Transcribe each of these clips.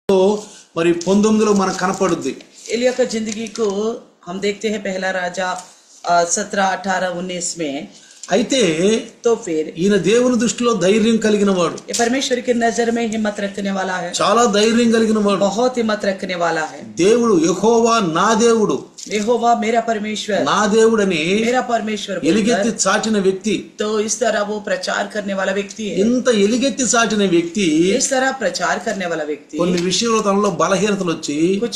మరి 19లో మనకు కనపడుద్ది. एलिया का जिंदगी को हम देखते हैं पहला राजा 17, 18, 19 में. అయితే तो फिर ఈయన దేవుని దృష్టిలో ధైర్యం కలిగిన వాడు, ये परमेश्वर की नजर में हिम्मत रखने वाला है, చాలా ధైర్యం కలిగిన వాడు. बहुत हिम्मत रखने वाला है. దేవుడు యెహోవా నా దేవుడు, यहोवा मेरा परमेश्वर, నా దేవుడని मेरा परमेश्वर ఎలుగెత్తి చాటిన వ్యక్తి. तो इस तरह वो प्रचार करने वाला व्यक्ति है. ఇంత ఎలుగెత్తి చాటిన వ్యక్తి इस तरह प्रचार करने वाला व्यक्ति కొన్ని విషయాల్లో తనలో బలహీనతలు వచ్చి कुछ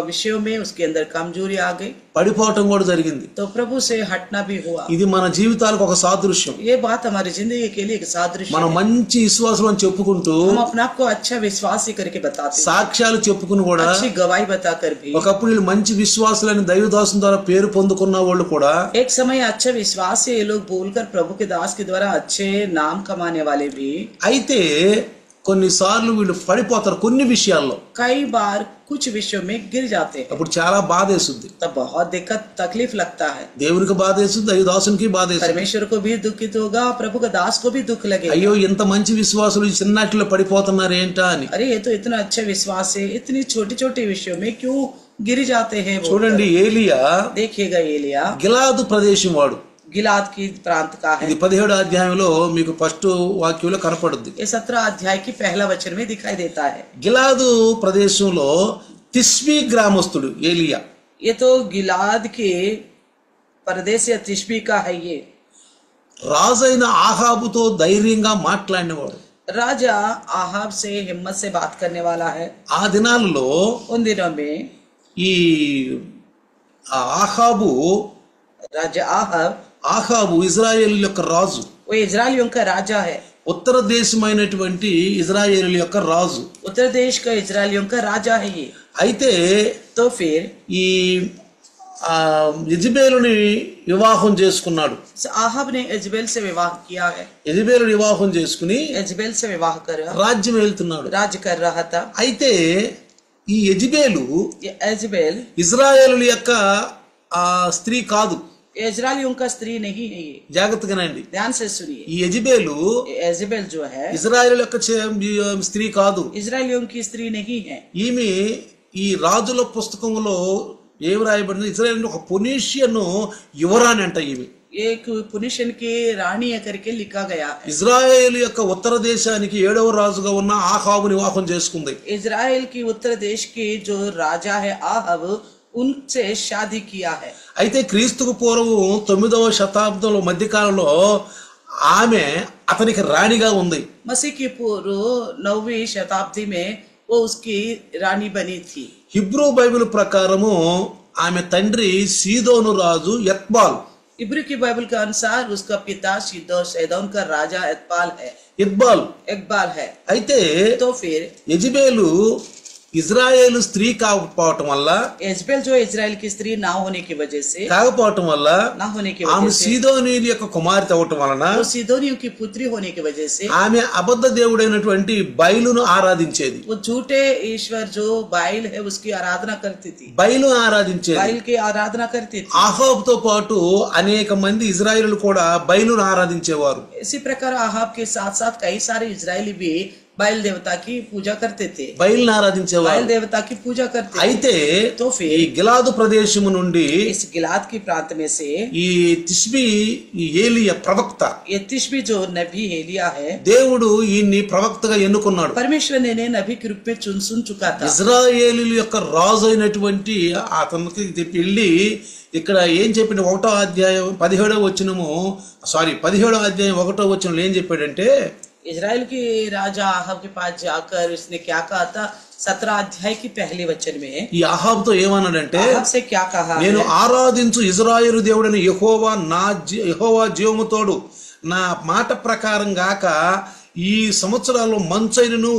विषयों में उसके अंदर कमजोरी आ गई, పడిపోవటం కూడా జరిగింది. तो प्रभु से हटना भी हुआ. ఇది మన జీవితాలకు ఒక సాదృశ్యం. ये बात हमारी जिंदगी के लिए एक सादृश्य మనం है. మంచి విశ్వాసం అని చెప్పుకుంటూ हम अपने आप को अच्छा विश्वासी करके बताते हैं, సాక్ష్యాలు చెప్పుకుని కూడా अच्छी गवाही बताकर भी. ఒకప్పుడు వీళ్ళు మంచి విశ్వాసులని దైవదాసం ద్వారా పేరు పొందుకున్న వాళ్ళు కూడా एक समय अच्छा विश्वास से ये लोग बोलकर प्रभु के दास के द्वारा अच्छे नाम कमाने वाले भी, అయితే కొన్నిసార్లు వీళ్ళు పడిపోతారు కొన్ని విషయాల్లో. कई बार कुछ विषयों में गिर जाते हैं. అప్పుడు చాలా బాధేస్తుంది. तब बहुत दिक्कत तकलीफ लगता है. దేవునికి బాధేస్తుంది, దైవదాసునికి బాధేస్తుంది. परमेश्वर को भी दुखित होगा, प्रभु का दास को भी दुख लगेगा. అయ్యో ఇంత మంచి విశ్వాసులు ఈ చిన్నట్లో పడిపోతున్నారు ఏంటా అని. अरे ये तो इतना अच्छा विश्वास है, इतनी छोटी छोटी विषयों में क्यों गिर जाते हैं. చూడండి, ఏలియా देखिएगा एलिया గిలాదు ప్రదేశం వాడు. गिलाद की प्रांत का है. ఇది 17వ అధ్యాయంలో మీకు ఫస్ట్ వాక్యంలో కనపడుద్ది. ये 17 अध्याय की पहला वचन में दिखाई देता है. గిలాదు ప్రదేశంలో తిష్బీ గ్రామస్తుడు ఏలియా. ये तो गिलाद के प्रदेश या तिशबी का है. ये రాజైన ఆహాబుతో ధైర్యంగా మాట్లాడినవాడు. राजा आहाब से हिम्मत से बात करने वाला है. ఆ దినాల్లో उन दिनों में ఈ ఆహాబు राजा आहाब ఇజ్రాయేలు యొక్క రాజు, वो इजराइलियों का राजा है. ఉత్తర దేశమైనటువంటి ఇజ్రాయేలు యొక్క రాజు. उत्तर देश का इजराइलियों का राजा है ये. అయితే तो फिर ఈ యెజబేలుని వివాహం చేసుకున్నాడు. आहाब ने यजेबेल से विवाह किया है. యెజబేలు వివాహం చేసుకుని यजेबेल से विवाह कर రాజ్యం వెళ్తున్నాడు. राज्य कर रहा था. అయితే ఈ యెజబేలు ये यजेबेल ఇజ్రాయేలు యొక్క స్త్రీ కాదు. इजराइलियों का स्त्री नहीं है. ये జాగ్రత్తగానండి. ध्यान से सुनिए. ఈ యెజబేలు यजेबेल जो है ఇజ్రాయేలు యొక్క స్త్రీ కాదు. इजराइलियों की स्त्री नहीं है. ఈమె ఈ రాజుల పుస్తకంలో ఏమి రాయబడింది, ఇజ్రాయేల్ ఒక పొనీషియన్ యువరాణి అంట. ఈమె एक पुनिशन की रानी करके लिखा गया है. ఇజ్రాయేల్ యొక్క ఉత్తర దేశానికి 7వ రాజుగా ఉన్న ఆహాబుని వివాహం చేసుకుంది. इजराइल की उत्तर देश की जो राजा है आहाब, उनसे शादी किया है. అయితే క్రీస్తుకు పూర్వం 9వ శతాబ్దంలో మధ్యకాలంలో ఆమె అతనికి రాణిగా ఉంది. मसीह की पूर्व 9वीं शताब्दी में वो उसकी रानी बनी थी. హిబ్రూ బైబిల్ ప్రకారము ఆమె తండ్రి సీదోను రాజు ఎత్బాల్. इब्री की बाइबल के अनुसार उसका पिता सैदोन का राजा इकबाल है. అయితే तो फिर యెజబేలు ఇజ్రాయేలు స్త్రీ కాకపోవటం వల్ల, यजेबेल जो इजराइल की स्त्री ना होने की वजह से ना होने की ఆమె वजह से సీదోనీయుల యొక్క కుమార్తె అవటం వలన तो सीदोनियों की पुत्री होने की वजह से ఆమె అబద్ధ దేవుడైనటువంటి బయలును ఆరాధించేది. वो झूठे ईश्वर जो बाइल है उसकी आराधना करती थी. బయలు ఆరాధించేది. बाइल की आराधना करती थी. ఆహాబుతో పాటు అనేక మంది ఇజ్రాయేలు కూడా బయలును ఆరాధించేవారు. इसी प्रकार आहाब के साथ साथ कई सारे इजरायली भी बाइल देवता की पूजा करते थे. బయలును ఆరాధించేవారు. बाइल देवता की पूजा करते थे. అయితే तो ఈ फिर గిలాదు ప్రదేశము నుండి इस गिलाद की प्रांत में से ఈ తిష్బీ ఈ ఏలియా ప్రవక్త, ये तिशबी जो नबी एलिया है, దేవుడు ఈయన్ని ప్రవక్తగా ఎన్నుకున్నాడు. परमेश्वर ने नबी के रूप में सुन चुका था. ఇజ్రాయేలీల యొక్క రాజు అయినటువంటి అతనికి వెళ్ళి ఇక్కడ ఏం చెప్పిన 1వ అధ్యాయం 17వ వచనము 17వ అధ్యాయం 1వ వచనంలో ఏం చెప్పాడంటే, इजराइल के राजा आहाब के पास जाकर उसने क्या कहा था. 17 अध्याय की पहले वचन में ఈ ఆహాబుతో ఏమన్నాడంటే, आहाब से क्या कहा నేను है? ఆరాధించు ఇజ్రాయేలు దేవుడైన యెహోవా జీవముతోడు నా మాట ప్రకారం గాక ఈ సంవత్సరాల్లో మంచైనను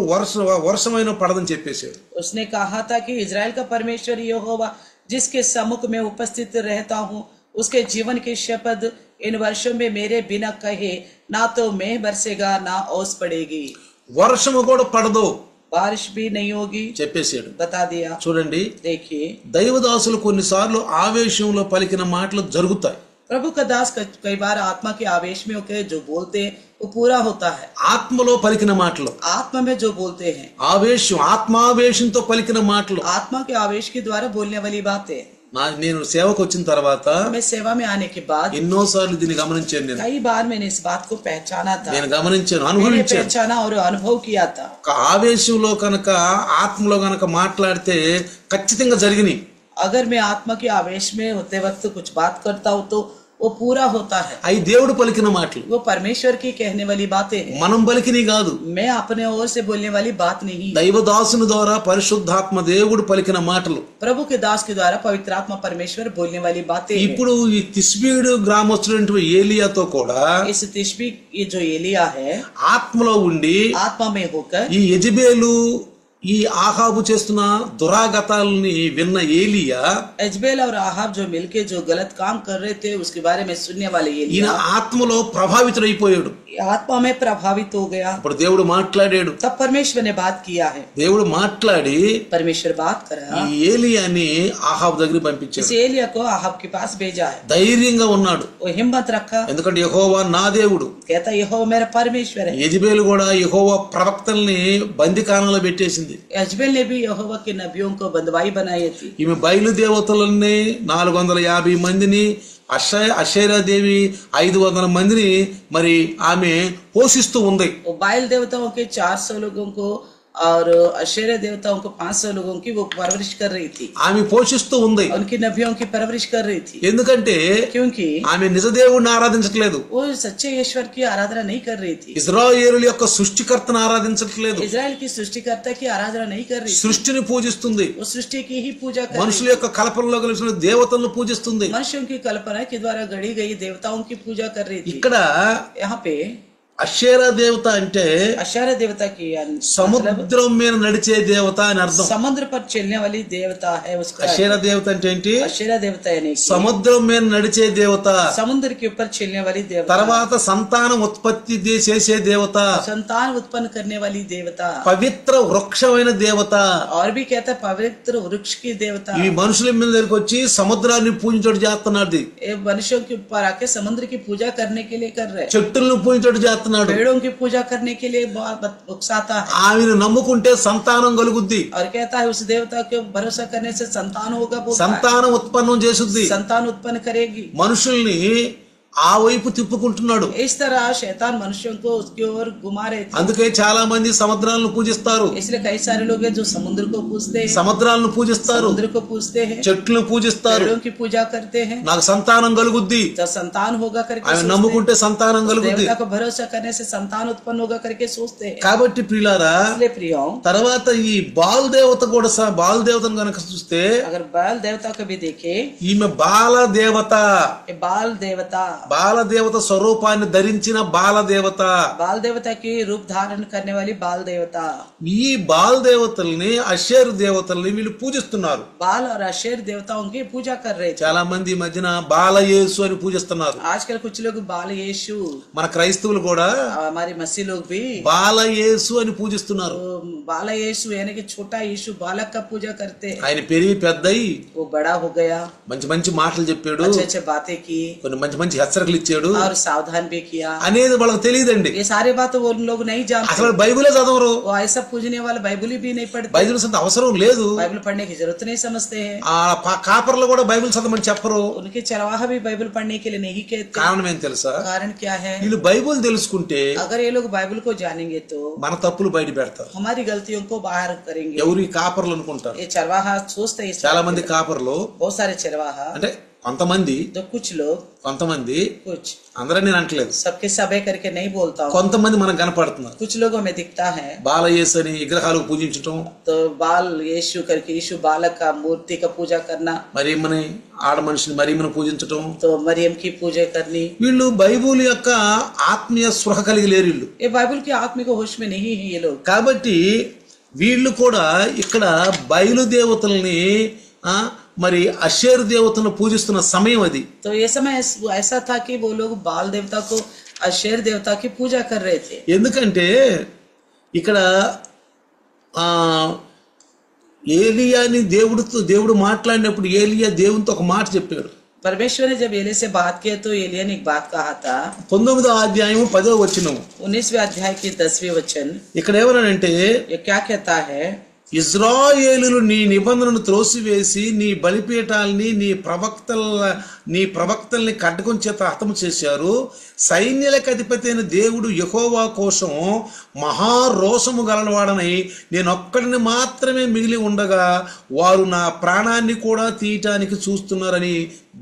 వర్షమైన పడదని చెప్పేశాడు. उसने कहा था कि इजराइल का परमेश्वर यहोवा जिसके सम्मुख में उपस्थित रहता हूँ, उसके जीवन की शपथ, इन वर्षों में मेरे बिना कहे ना तो मेह बरसेगा ना ओस पड़ेगी, వర్షము కూడా పడదు बारिश भी नहीं होगी చెప్పేశాడు. बता दिया. చూడండి, देखिए దైవదాసులు కొన్నిసార్లు ఆవేశంలో పలికిన మాటలు జరుగుతాయి. प्रभु का दास कई बार आत्मा के आवेश में होकर जो बोलते वो पूरा होता है. ఆత్మలో పలికిన మాటలు, आत्मा में जो बोलते हैं, ఆవేశం, ఆత్మావేశంతో పలికిన మాటలు. आत्मा के आवेश के द्वारा बोलने वाली बातें. నేను సేవకు వచ్చిన తర్వాత मैं सेवा में आने के बाद ఎన్నోసార్లు దీన్ని గమనించాను. నేను कई बार मैंने इस बात को पहचाना था, నేను గమనించాను, मैंने అనుభవించాను. पहचाना और अनुभव किया था. ఒక ఆవేశంలో కనుక ఆత్మలో కనుక మాట్లాడితే ఖచ్చితంగా జరిగినాయి. अगर मैं आत्मा के आवेश में होते वक्त कुछ बात करता हूँ तो वो पूरा होता है. అవి దేవుడు పలికిన మాటలు, वो परमेश्वर की कहने वाली बातें हैं, మనం పలికినవి కాదు. मैं अपने ओर से बोलने वाली बात नहीं. దైవదాసుని ద్వారా పరిశుద్ధాత్మ దేవుడు పలికిన మాటలు. प्रभु के दास के द्वारा पवित्र आत्मा परमेश्वर बोलने वाली बातें हैं. ఇప్పుడు ఈ తిష్బీడు గ్రామస్తుడైనటువంటి ఏలియాతో కూడా इस तिशबी ये जो एलिया है, ఆత్మలో ఉండి आत्मा में होकर ఈ యెజబేలు ఈ ఆహాబు చేస్తున్న దురాగతాలని విన్న ఏలియా एजबेल और आहाब जो मिलके जो गलत काम कर रहे थे उसके बारे में सुनने वाले ఈయన एलिया ఆత్మలో ప్రభావితుడైపోయాడు. आत्मा में प्रभावित हो गया. ఇప్పుడు దేవుడు మాట్లాడాడు. तब परमेश्वर ने बात किया है. దేవుడు మాట్లాడి परमेश्वर बात करा, ఈ ఏలియాని ఆహాబు దగ్గరికి పంపించాడు. इस एलिया को आहाब के पास भेजा है. ధైర్యంగా ఉన్నాడు, वो हिम्मत रखा, ఎందుకంటే యెహోవా నా దేవుడు. कहता यहोवा मेरा परमेश्वर है. యెజబేలు కూడా యెహోవా ప్రవక్తల్ని బందికానంలో పెట్టేసింది. एजबेल ने भी यहोवा के नबियों को बंदवाई बनाई थी. ఈమె బయలుదేవతలన్నీ 450 మందిని, అషేరాదేవి 500 మందిని మరి ఆమె పోషిస్తూ ఉంది. वो बाइल देवताओं के 400 लोगों को और अशेरा देवताओं को 500 लोगों की वो परवरिश कर रही थी. ఆమె పోషిస్తూ ఉంది. उनकी नबियों की परवरिश कर रही थी, ఎందుకంటే क्योंकि ఆమె నిజ దేవుడిని ఆరాధించట్లేదు. वो सच्चे ईश्वर की आराधना नहीं कर रही थी. ఇశ్రాయేలు యొక్క సృష్టికర్తను ఆరాధించట్లేదు. इजराइल की सृष्टिकर्ता की आराधना नहीं कर रही थी. సృష్టిని పూజిస్తుంది. वो सृष्टि की ही पूजा कर रही మనుషుల యొక్క కల్పనలో కలిసిన దేవతలను పూజిస్తుంది. थी. मनुष्यों की कल्पना के द्वारा गढ़ी गई देवताओं की पूजा कर रही थी. ఇక్కడ यहाँ पे అషేరా దేవత అంటే अशेरा देवता की సముద్రం మీద నడిచే దేవత అని అర్థం. समुद्र पर चलने वाली देवता है. उसका అషేరా దేవత అంటే ఏంటి? अशेरा देवता यानी कि సముద్రం మీద నడిచే దేవత. समुद्र के ऊपर चलने वाली देवता. తర్వాత సంతానం ఉత్పత్తి చేసే దేవత. संतान उत्पन्न करने वाली देवता. పవిత్ర వృక్షమైన దేవత. और भी कहता है पवित्र वृक्ष की देवता. ఇవి మనుషుల మీద దగ్గరికి వచ్చి సముద్రాన్ని పూజించడం చేస్తున్నాడు. ये मनुष्यों के ऊपर आके समुद्र की पूजा करने के लिए कर रहे हैं. చెట్టులను పూజించడం చేస్తున్నాడు. पेड़ों की पूजा करने के लिए बहुत उकसाता है. ఆమెను నమ్ముకుంటే సంతానం కలుగుద్ది. और कहता है उस देवता के भरोसा करने से संतान होगा. बोलता है. సంతానం ఉత్పన్నం చేసుద్ది. संतान उत्पन्न करेगी. మనుషుల్ని ఆ వైపు తిప్పుకుంటున్నాడు. इस तरह शैतान मनुष्यों को उसकी ओर घुमा रहे थे. అందుకే చాలా మంది సముద్రాలను పూజిస్తారు. इसलिए कई सारे लोग हैं जो समुद्र को पूजते हैं, సముద్రాలను పూజిస్తారు, समुद्र को पूजते हैं, చెట్లను పూజిస్తారు. पेड़ों की पूजा करते हैं. నాకు సంతానం కలుగుద్ది, जब संतान होगा करके ఆమె सोचते हैं. నమ్ముకుంటే సంతానం కలుగుద్ది. देवता को भरोसा करने से संतान उत्पन्न होगा करके सोचते हैं. కాబట్టి ప్రియులారా, इसलिए प्रियो, తర్వాత ఈ బాల్ దేవత కూడా బాల్ దేవతను కనుక చూస్తే अगर बाल देवता को भी देखे, ఈమె బాల దేవత. ये बाल देवता, బాల దేవత స్వరూపాన్ని ధరించిన బాల దేవత. बाल देवता की रूप धारण करने वाली बाल देवता. ఈ బాల్ దేవతల్ని అషేరు దేవతల్ని వీళ్ళు పూజిస్తున్నారు. बाल और अशेर देवताओं की पूजा कर रहे थे. చాలా మంది ఈ మధ్యన బాలయేసు అని పూజిస్తున్నారు. आजकल कुछ लोग बाल यीशु, మన క్రైస్తవులు కూడా हमारे मसीह लोग भी బాలయేసు అని పూజిస్తున్నారు. बाल यीशु यानी कि छोटा यीशु बालक का पूजा करते हैं. ఆయన పెరిగి పెద్దయి वो बड़ा हो गया, మంచి మంచి మాటలు చెప్పాడు, अच्छे अच्छे बातें की కొన్ని మంచి మంచి హెచ్చరికలు ఇచ్చాడు और सावधान भी किया. అనేది వాళ్ళకి తెలియదండి. ये सारे बातें वो लोग नहीं जानते. అసలు బైబిలే చదవరు. वो ऐसा पूजने वाला बाइबल भी नहीं पढ़ते. బైబిల్ చదివే అవసరం లేదు. बाइबल पढ़ने की जरूरत नहीं समझते हैं. ఆ కాపర్లు కూడా బైబిల్ చదవమని చెప్పరు. उनके चरवाहा भी बाइबल पढ़ने के लिए नहीं कहते. కారణం ఏం తెలుసా? कारण क्या है? వీళ్ళు బైబిల్ తెలుసుకుంటే अगर ये लोग बाइबल को जानेंगे तो మన తప్పులు బయట పెడతారు. हमारी गलतियों को बाहर करेंगे. ఎవరు ఈ కాపర్లు అనుకుంటారు. ये चरवाहा सोचते हैं. చాలా మంది కాపర్లు बहुत सारे चरवाहा, అంటే కొంతమంది तो कुछ लोग, कुछ, అందరూ నేను అంటలేదు, सबके सबे करके नहीं बोलता हूँ, కొంతమంది మనకు కనపడుతున్నారు. कुछ लोगों में दिखता है. బాలయేసు అని విగ్రహాలకు పూజించటం, तो बाल यीशु करके यीशु बालक का मूर्ति का पूजा करना, మరియమ్మని ఆడ మనిషిని మరియమ్మను పూజించటం, तो मरियम की पूजा करनी. వీళ్ళు బైబిల్ యొక్క ఆత్మీయ స్పృహ కలిగి లేరు వీళ్ళు. ये बाइबल के आत्मिक होश में नहीं है ये लोग. కాబట్టి వీళ్ళు కూడా ఇక్కడ బయలుదేవతల్ని మరి అషేరు దేవతను పూజిస్తున్న సమయం అది. तो ये समय ऐसा था कि वो लोग बाल देवता को अशेर देवता की पूजा कर रहे थे. ఎందుకంటే ఇక్కడ ఏలియాని దేవుడు మాట్లాడినప్పుడు ఏలియా దేవునితో ఒక మాట చెప్పాడు. परमेश्वर ने जब एलिया से बात किया तो एलिया ने एक बात कहा था 9వ అధ్యాయం 10వ వచనం 19वें अध्याय की 10वें वचन। ఇక్కడ ఏమన్నాడంటే ये क्या कहता है? ఇజ్రాయేలులు నీ నిబంధనను త్రోసివేసి నీ బలిపీఠాలని నీ ప్రవక్తల్ని ఖడ్గం చేత హతము చేశారు. సైన్యాలకు అధిపతి అయిన దేవుడు యెహోవా కోసం మహారోషము గలవాడనై నేనొక్కడిని మాత్రమే మిగిలి ఉండగా వారు నా ప్రాణాన్ని కూడా తీయటానికి చూస్తున్నారని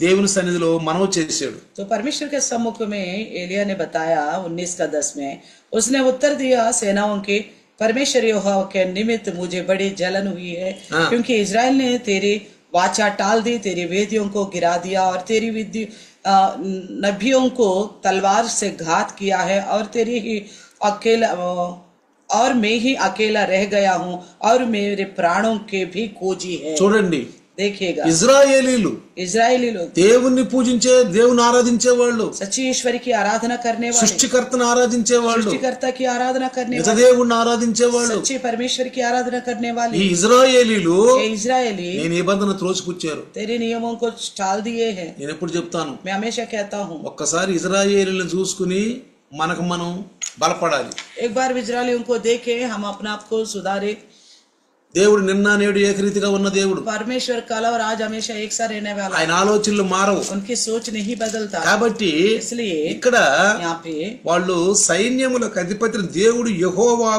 దేవుని సన్నిధిలో మనవి చేశాడు. तो परमेश्वर के सम्मुख में एलिया ने बताया 19:10 में, उसने उत्तर दिया, सेनाओं के परमेश्वर यहोवा के निमित्त मुझे बड़ी जलन हुई है, क्योंकि इजराइल ने तेरी वाचा टाल दी, तेरी वेदियों को गिरा दिया और तेरी नबियों को तलवार से घात किया है, और तेरी ही अकेला और मैं ही अकेला रह गया हूँ और मेरे प्राणों के भी खोजी है। చూడండి, देखिएगा, ఇజ్రాయేలీలు దేవుణ్ణి పూజించే, దేవుని ఆరాధించే వాళ్ళు, सच्ची ईश्वर की आराधना करने वाले, సృష్టికర్తను ఆరాధించే వాళ్ళు, सृष्टिकर्ता की आराधना करने నిజ वाले, దేవుణ్ణి ఆరాధించే వాళ్ళు, सच्चे परमेश्वर की आराधना करने वाले ఈ ఇజ్రాయేలీలు ये इजरायली నీ నిబంధన త్రోసిపుచ్చారు. तेरे नियमों को टाल दिए हैं। నేను ఎప్పుడు చెప్తాను, मैं हमेशा कहता हूँ, ఒక్కసారి ఇజ్రాయేలీలను చూసుకుని మనకు మనం బలపడాలి. एक बार इजरायलियों को देखे हम अपने आप को सुधारे। దేవుడు నిన్న నేడు ఏకరీతిగా ఉన్న దేవుడు. परमेश्वर कल और आज हमेशा एक सा रहने वाला, ఆయన ఆలోచనలు మారవు. उनकी सोच नहीं बदलता। కాబట్టి इसलिए ఇక్కడ यहाँ पे వాళ్ళు సైన్యములకు అధిపతి దేవుడు యెహోవా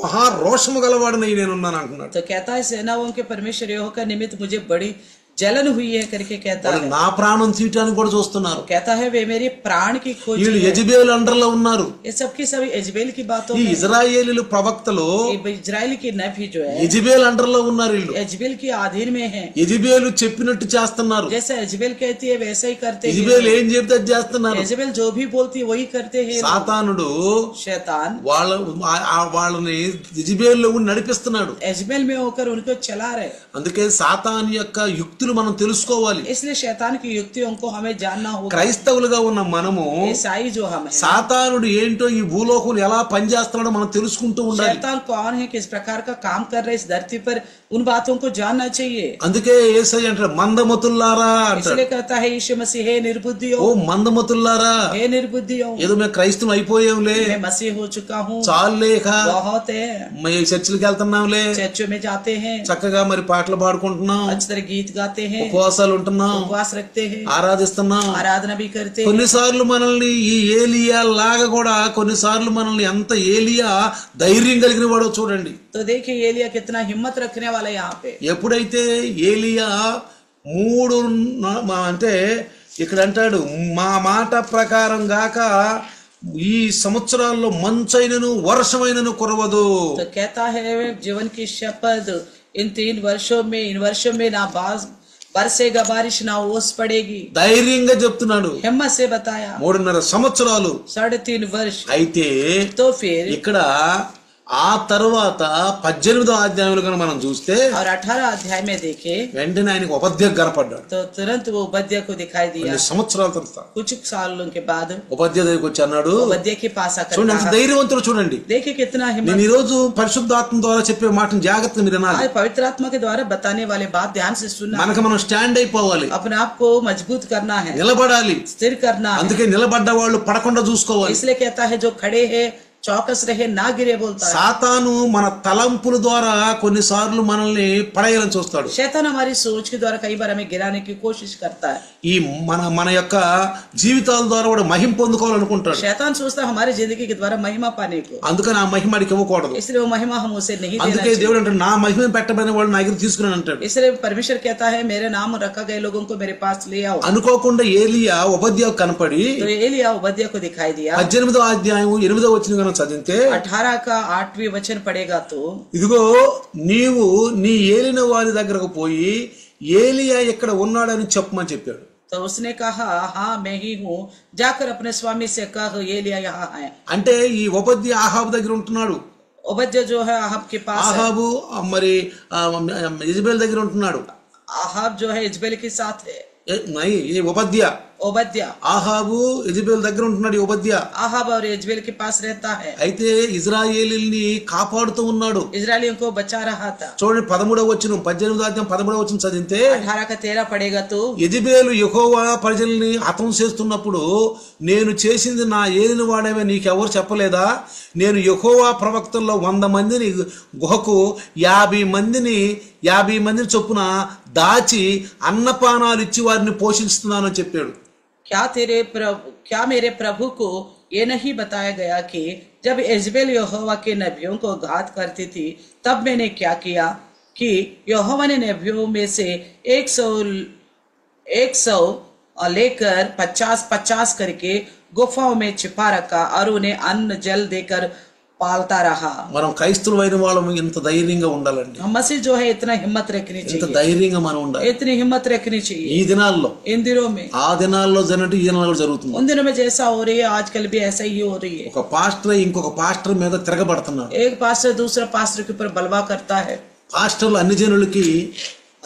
మహారోషము గలవాడనై నేనున్నాను అంటున్నాడు. तो कहता है, सेनाओं के परमेश्वर यहोवा का निमित्त मुझे बड़ी जलन हुई है करके कहता है। నా ప్రాణం తీయటానికి కూడా చూస్తున్నారు. कहता है वे मेरी प्राण की खोज వీళ్ళు యెజబేలు అండర్లో ఉన్నారు. ये सबकी सभी यजबेल की बातों ఈ में ఇజ్రాయేలీలు ప్రవక్తలు इजराइल की नबी जो है యెజబేలు అండర్లో ఉన్నారు. వీళ్ళు यजबेल की अधीन में है। యెజబేలు చెప్పినట్టు చేస్తున్నారు. जैसा यजबेल कहती है वैसा ही करते हैं। యెజబేలు ఏం చెప్తే అది చేస్తున్నారు. यजबेल जो भी बोलती है वही करते हैं। సాతానుడు शैतान వాళ్ళని యెజబేలులో నడిపిస్తున్నాడు. यजबेल में होकर उनको चला रहे। అందుకే సాతాను యొక్క యుక్తులు మనం తెలుసుకోవాలి. इसलिए शैतान की युक्तियों को हमें जानना होगा। క్రైస్తవులుగా ఉన్న మనము ईसाई जो हम हैं, సాతానుడు ఏంటో ఈ భూలోకంలో ఎలా పనిచేస్తున్నాడో మనం తెలుసుకుంటూ ఉండాలి. शैतान कौन है, किस प्रकार का काम कर रहे इस धरती पर, उन बातों को जानना चाहिए। అందుకే యేసయ్య అంటాడు, మందమతుల్లారా అంటాడు. इसलिए कहता है यीशु मसीह, हे निर्बुद्धियों, ఓ మందమతుల్లారా, हे निर्बुद्धियों, ఏదో మేము క్రైస్తవం అయిపోయాంలే, मैं मसीह हो चुका हूँ, చాలులేక बहुत है, మేము చర్చిలకు వెళ్తున్నాంలే, चर्चों में जाते हैं, చక్కగా మరి పాటలు పాడుకుంటున్నాం, अच्छी तरह गीत गाते हैं, ఉపవాసాలు ఉంటున్నాం, उपवास रखते हैं, ఆరాధిస్తున్నాం, आराधना भी करते हैं। కొన్నిసార్లు మనల్ని ఈ ఏలియా లాగా కూడా కొన్నిసార్లు మనల్ని ఎంత ఏలియా ధైర్యం కలిగిన వాడో చూడండి. तो देखिए एलिया कितना हिम्मत रखने वाला है यहाँ पे। ఎప్పుడైతే ఏలియా అంటే ఇక్కడ అంటాడు, మా మాట ప్రకారం గాక ఈ సంవత్సరాల్లో మంచైనను వర్షమైనను కురవదు. तो कहता है जीवन की शपथ, इन 3 वर्षों में ना बरसेगा बारिश, ना ओस पड़ेगी। ధైర్యంగా చెప్తున్నాడు. हिम्मत से बताया 3.5 సంవత్సరాలు 3.5 वर्ष। అయితే तो फिर ఇక్కడ ఆ తర్వాత 18వ అధ్యాయంలో కనుక మనం చూస్తే और 18 अध्याय में देखे వెంటనే ఆయనకు ఉపద్యకు కనపడ్డాడు. तो तुरंत वो उबद्या को दिखाई दिया। కొన్ని సంవత్సరాల తర్వాత कुछ सालों के बाद ఉపద్య దగ్గరికి వచ్చి అన్నాడు, उबद्या के पास आकर చూడండి ఎంత कहा, ధైర్యవంతుడు చూడండి. देखिए कितना నేను हिम्मत। ఈ రోజు పరిశుద్ధాత్మ ద్వారా చెప్పే మాటను జాగ్రత్తగా మీరు వినాలి. आज पवित्र आत्मा के द्वारा बताने वाले बात ध्यान से सुनना। మనకు మనం స్టాండ్ అయిపోవాలి, अपने आप को मजबूत करना है, నిలబడాలి. स्थिर करना है। అందుకే నిలబడ్డ వాళ్ళు పడకుండా చూసుకోవాలి. इसलिए कहता है जो खड़े हैं चौकस रहे, ना गिरे बोलता है। సాతాను మన తలంపుల ద్వారా కొన్నిసార్లు మనల్ని పడేయాలని చూస్తాడు. शैतान हमारी सोच के द्वारा कई बार हमें गिराने की कोशिश करता है। ఈ మన యొక్క జీవితాల ద్వారా కూడా మహిమ పొందుకోవాలనుకుంటాడు. शैतान सोचता है हमारी जिंदगी के द्वारा महिमा पाने को, అందుకని ఆ మహిమ అడిగి ఇవ్వకూడదు. इसलिए वो महिमा हम उसे नहीं देना అందుకే चाहिए। దేవుడు అంటాడు, నా మహిమ పెట్టబడిన వాళ్ళు నా దగ్గర తీసుకుని అంటాడు. इसलिए परमेश्वर कहता है मेरे नाम रखा गए लोगों को मेरे पास ले आओ। అనుకోకుండా ఏలియా ఉపద్యకు కనపడి तो एलिया उबद्या को दिखाई दिया। 18వ అధ్యాయం 8వ వచనం కనుక చదివితే 18 का 8वीं वचन पढ़ेगा तो, ఇదిగో నీవు నీ ఏలిన వారి దగ్గరకు పోయి ఏలియా ఎక్కడ ఉన్నాడని చెప్పమని చెప్పాడు. तो उसने कहा हाँ मैं ही हूँ, जाकर अपने स्वामी से कह एलिया यहाँ है। అంటే ఈ ఉపద్య ఆహాబు దగ్గర ఉంటున్నాడు. उबद्या जो है आहाब के पास है। ఆహాబు మరి యెజబేల్ దగ్గర ఉంటున్నాడు. आहाब जो है इजबेल के साथ है। ఈ ఉపద్య ओबद्या। ఆహాబు యెజెబెల్ దగ్గర ఉంటున్నాడు ఈ ఓబద్యా. आहाब और यजेबेल के पास रहता है। అయితే ఇజ్రాయేలీల్ని కాపాడుతూ ఉన్నాడు. इजरायलियों को बचा रहा था। చూడండి 13వ వచనం 18వ అధ్యాయం 13వ వచనం చదివితే 18 का 13 पढ़ेगा तो యెజెబెలు యెహోవా ప్రజల్ని హతం చేస్తున్నప్పుడు నేను చేసింది నా ఏలిన వాడేవే నీకెవరు చెప్పలేదా? నేను యెహోవా ప్రవక్తల్లో 100 మందిని గుహకు 50 మందిని చొప్పున దాచి అన్నపానాలు ఇచ్చి వారిని పోషిస్తున్నానని చెప్పాడు. क्या मेरे प्रभु को ये नहीं बताया गया कि जब यजेबेल यहोवा के नबियों को घात करती थी तब मैंने क्या किया कि यहोवा ने नबियों में से 100 लेकर 50 करके गुफाओं में छिपा रखा और उन्हें अन्न जल देकर पालता रहा। మనం క్రైస్తవులైన వాళ్ళం ఇంత ధైర్యంగా ఉండాలండి. हम मसीह जो है इतना हिम्मत रखनी ఇంత चाहिए, ధైర్యంగా మనం ఉండాలి. इतनी हिम्मत रखनी चाहिए ఈ దినాల్లో इन दिनों में। ఆ దినాల్లో జరిగినట్టు ఈ దినాల్లో కూడా జరుగుతుంది. उन दिनों में जैसा हो रही है आजकल भी ऐसा ही हो रही है। ఒక పాస్టర్ ఇంకొక పాస్టర్ మీద తిరగబడుతున్నాడు. एक पास्टर दूसरा पास्टर के ऊपर बलवा करता है। పాస్టర్లు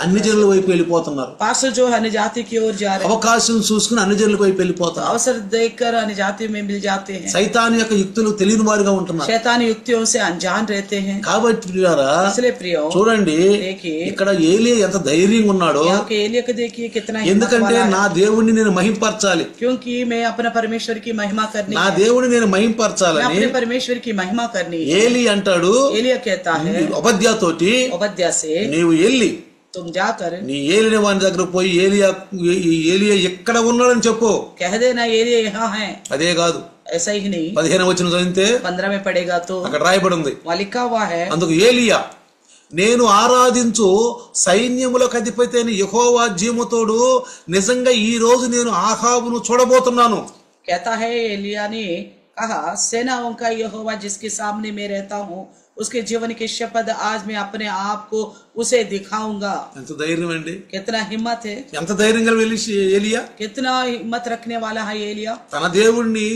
అన్ని జనుల వైపు వెళ్ళిపోతున్నారు. पास्टर जो है अन्य जाति की ओर जा रहे हैं, అవకాశం చూసుకుని అన్ని జనుల వైపు వెళ్ళిపోతారు. अवसर देखकर अन्य जाति में मिल जाते हैं, సైతాను యొక్క యుక్తులు తెలియని వారిగా ఉంటున్నారు. शैतानी युक्तियों से अनजान रहते हैं। కాబట్టి ప్రియులారా, इसलिए प्रियो చూడండి देखिए ఇక్కడ ఏలియా ఎంత ధైర్యంగా ఉన్నాడో. यहाँ के एलिया को देखिए कितना हिम्मत ఎందుకంటే वाला है। నా దేవుణ్ణి నేను మహింపరచాలి, क्योंकि मैं अपना परमेश्वर की महिमा करनी నా है, దేవుని నేను मैं మహింపరచాలని अपने परमेश्वर की महिमा करनी है। ఏలి అంటాడు एलिया कहता है ఉపద్యాతోటి, ओबद्या से నీవు వెళ్ళి तुम जाकर నీ ఏలిన వాని దగ్గర పోయి ఏలియా ఎక్కడ ఉన్నాడని చెప్పు. कह देना एलिया यहाँ है। అదే కాదు, ऐसा ही नहीं, 15వ వచనం చదివితే 15 में पढ़ेगा तो అక్కడ రాయబడి ఉంది. वहाँ लिखा हुआ है, అందుకు ఏలియా నేను ఆరాధించు సైన్యములకు అధిపతి అయిన యెహోవా జీవముతోడు నిజంగా ఈ రోజు నేను ఆహాబును చూడబోతున్నాను. कहता है एलिया ने कहा सेनाओं का यहोवा जिसके सामने मैं रहता हूँ उसके जीवन की शपथ आज मैं अपने आप को उसे दिखाऊंगा। ఎంత ధైర్యం అండి, कितना हिम्मत है, ఎంత ధైర్యంగా వెళ్ళి ఏలియా कितना हिम्मत रखने वाला है एलिया, తన దేవుణ్ణి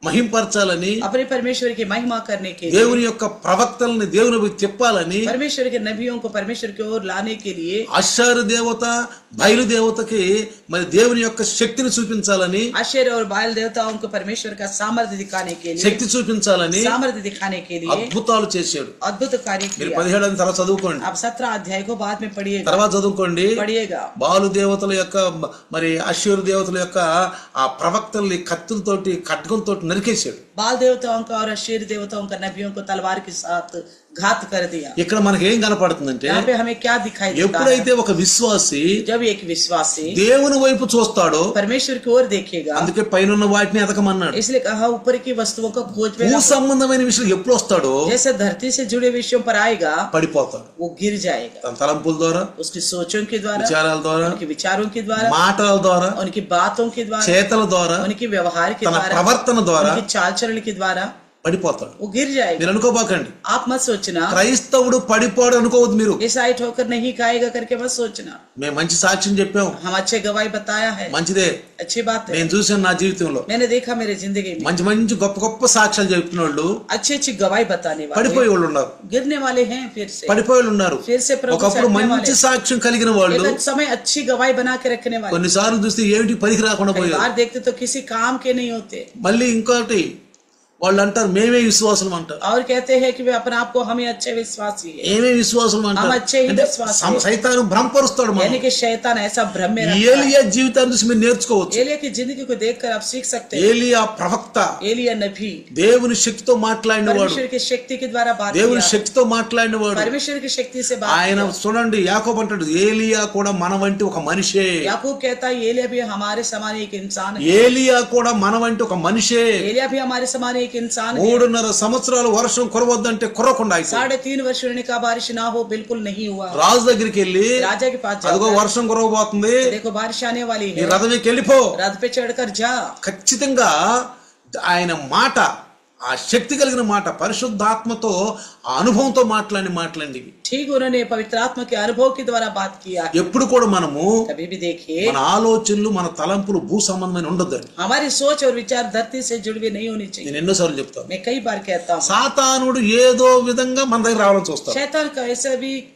మహింపరచాలని, अपने परमेश्वर की महिमा करने के लिए, దేవుని యొక్క ప్రవక్తల్ని దేవుని వైపు తిప్పాలని, परमेश्वर के नबियों को परमेश्वर की ओर लाने के लिए, అషారు దేవత బయలు దేవతకి మరి దేవుని యొక్క శక్తిని చూపించాలని, आशेर और बाल देवताओं को परमेश्वर का सामर्थ्य दिखाने के लिए, శక్తి చూపించాలని सामर्थ्य दिखाने के लिए అద్భుతాలు చేశాడు. अद्भुत कार्य మీరు किया। 17 తర్వాత చదువుకోండి, अब 17 अध्याय को बाद में पढ़िएगा, తర్వాత చదువుకోండి. पढ़िएगा। బాలు దేవతల యొక్క మరి అశ్షూరు దేవతల యొక్క ఆ ప్రవక్తల్ని కత్తులతోటి ఖడ్గంతో నరికేశాడు. बाल देवताओं का और अशेर देवताओं का नबियों को तलवार के साथ घात कर दिया। ఇక్కడ మనకి ఏం కనపడుతుందంటే, यहाँ पे हमें क्या दिखाई देता है? ఎప్పుడైతే ఒక విశ్వాసి जब एक विश्वासी దేవుని వైపు చూస్తాడో, परमेश्वर की ओर देखेगा, అందుకే పైనున్న వాటిని ఎతకమన్నాడు. इसलिए कहा ऊपर की वस्तुओं का खोज में భూ रहो। సంబంధమైన విషయం ఎప్పుడు వస్తాడో जैसे धरती से जुड़े विषयों पर आएगा పడిపోతాడు. वो गिर जाएगा, తన తలంపుల ద్వారా, उसकी सोचों के द्वारा, విచారాల ద్వారా, उनके विचारों के द्वारा, మాటల ద్వారా, उनकी बातों के द्वारा, చేతల ద్వారా, उनके व्यवहार के తన द्वारा, ప్రవర్తన ద్వారా उनकी चाल चलन के द्वारा పడిపోతాడు. वो गिर जाएगा। మీరు అనుకోబాకండి, आप मत सोचना క్రైస్తవుడు పడిపోడు అనుకోవద్దు. మీరు ईसाई ठोकर नहीं खाएगा करके मत सोचना। మేము మంచి సాక్ష్యం చెప్పాం, हम अच्छे गवाही बताया है, మంచిదే. अच्छी बात है, నేను చూసాను నా జీవితంలో मैंने देखा मेरे जिंदगी में మంచి మంచి గొప్ప గొప్ప సాక్ష్యాలు చెప్పిన వాళ్ళు अच्छी अच्छी गवाही बताने वाले పడిపోయే వాళ్ళు ఉన్నారు, गिरने वाले हैं, పడిపోయే వాళ్ళు ఉన్నారు. फिर से प्रभु से ఒకప్పుడు हटने మంచి वाले, సాక్ష్యం కలిగిన వాళ్ళు एक समय अच्छी गवाही बना के रखने वाले కొన్నిసార్లు చూస్తే ఏమిటి పనికి రాకుండా कई పోయారు. बार देखते तो किसी काम के नहीं होते, మళ్ళీ ఇంకోటి వాళ్ళు అంటారు మేమే విశ్వాసం అంటారు. और कहते हैं कि वे अपने आप को हमें अच्छे विश्वासी है, ఏమే విశ్వాసం हम అంటారు. अच्छे ही అంటే विश्वासी हैं। సైతాను భ్రమపరుస్తాడు. మనం यानी कि शैतान ऐसा भ्रम में रखता है। ఏలియా జీవితాన్ని చూసి మీరు నేర్చుకోవచ్చు. एलिया की जिंदगी को देखकर आप सीख सकते हैं। ఏలియా ప్రవక్త, एलिया नबी దేవుని శక్తితో మాట్లాడినవాడు, परमेश्वर की शक्ति के द्वारा बात దేవుని किया, శక్తితో మాట్లాడినవాడు. परमेश्वर की शक्ति से बात ఆయన किया। చూడండి, యాకోబు అంటాడు ఏలియా కూడా మన వంటి ఒక మనిషే. याकूब कहता है एलिया भी हमारे समान एक इंसान है, ఏలియా కూడా మన వంటి ఒక మనిషే. एलिया भी हमारे समान एक इंसान है। 3.5 సంవత్సరాలు వర్షం కురవద్దంటే కురవకుండా అయిపోయింది. 3.5 वर्ष होने का बारिश ना हो, बिल्कुल नहीं हुआ। రాజు దగ్గరికి వెళ్ళి राजा के पास అదిగో जाकर, వర్షం కురవబోతుంది, देखो बारिश आने वाली నీ है, రథం ఎక్కి వెళ్ళిపో. रथ पे चढ़कर जा। ఖచ్చితంగా ఆయన మాట ఆ శక్తి కలిగిన మాట, పరిశుద్ధాత్మతో ఆ అనుభవంతో మాట్లాడండి. ठीक उन्होंने पवित्र आत्मा के अनुभव के द्वारा बात किया। ఎప్పుడు కూడా మనము कभी भी देखिए మన ఆలోచనలు మన తలంపులు భూ సంబంధమైన ఉండొద్దండి. हमारी सोच और विचार धरती से जुड़ी हुई नहीं होनी चाहिए। నేను ఎన్నోసార్లు చెప్తాను, मैं कई बार कहता हूँ సాతానుడు ఏదో విధంగా మన దగ్గర రావాలని చూస్తాడు. शैतान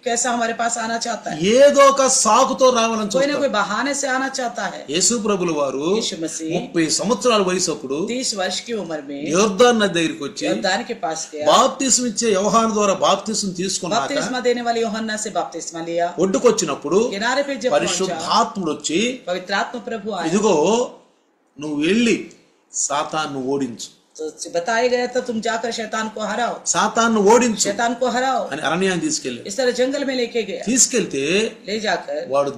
कैसा हमारे पास आना चाहता है, ఏదో ఒక సాకుతో రావాలని कोई ना చూస్తాడు. कोई बहाने से आना चाहता है। యేసు ప్రభుల వారు यीशु मसीह 30 సంవత్సరాల వయసు అప్పుడు 30 वर्ष की उम्र में యోర్దాను నది దగ్గరికి వచ్చి योर्दान के पास गया, బాప్తిస్మ ఇచ్చే యోహాను ద్వారా బాప్తిస్మ తీసుకున్నాక बपतिस्मा देने वाले यूहन्ना से बपतिस्मा लिया। ఒడ్డుకు వచ్చినప్పుడు किनारे पे जब पहुंचा, పరిశుద్ధాత్ముడు వచ్చి पवित्र आत्मा प्रभु आया, ఇదిగో నువ్వు వెళ్ళి సాతాను ఓడించు, तो बताया गया था तुम जाकर शैतान को हराओ, సాతాను ఓడించు शैतान को हराओ। అని అరణ్యాన్ని తీసుకెళ్ళి इस तरह जंगल में लेके गया, తీసుకెళ్తే ले जाकर వాడు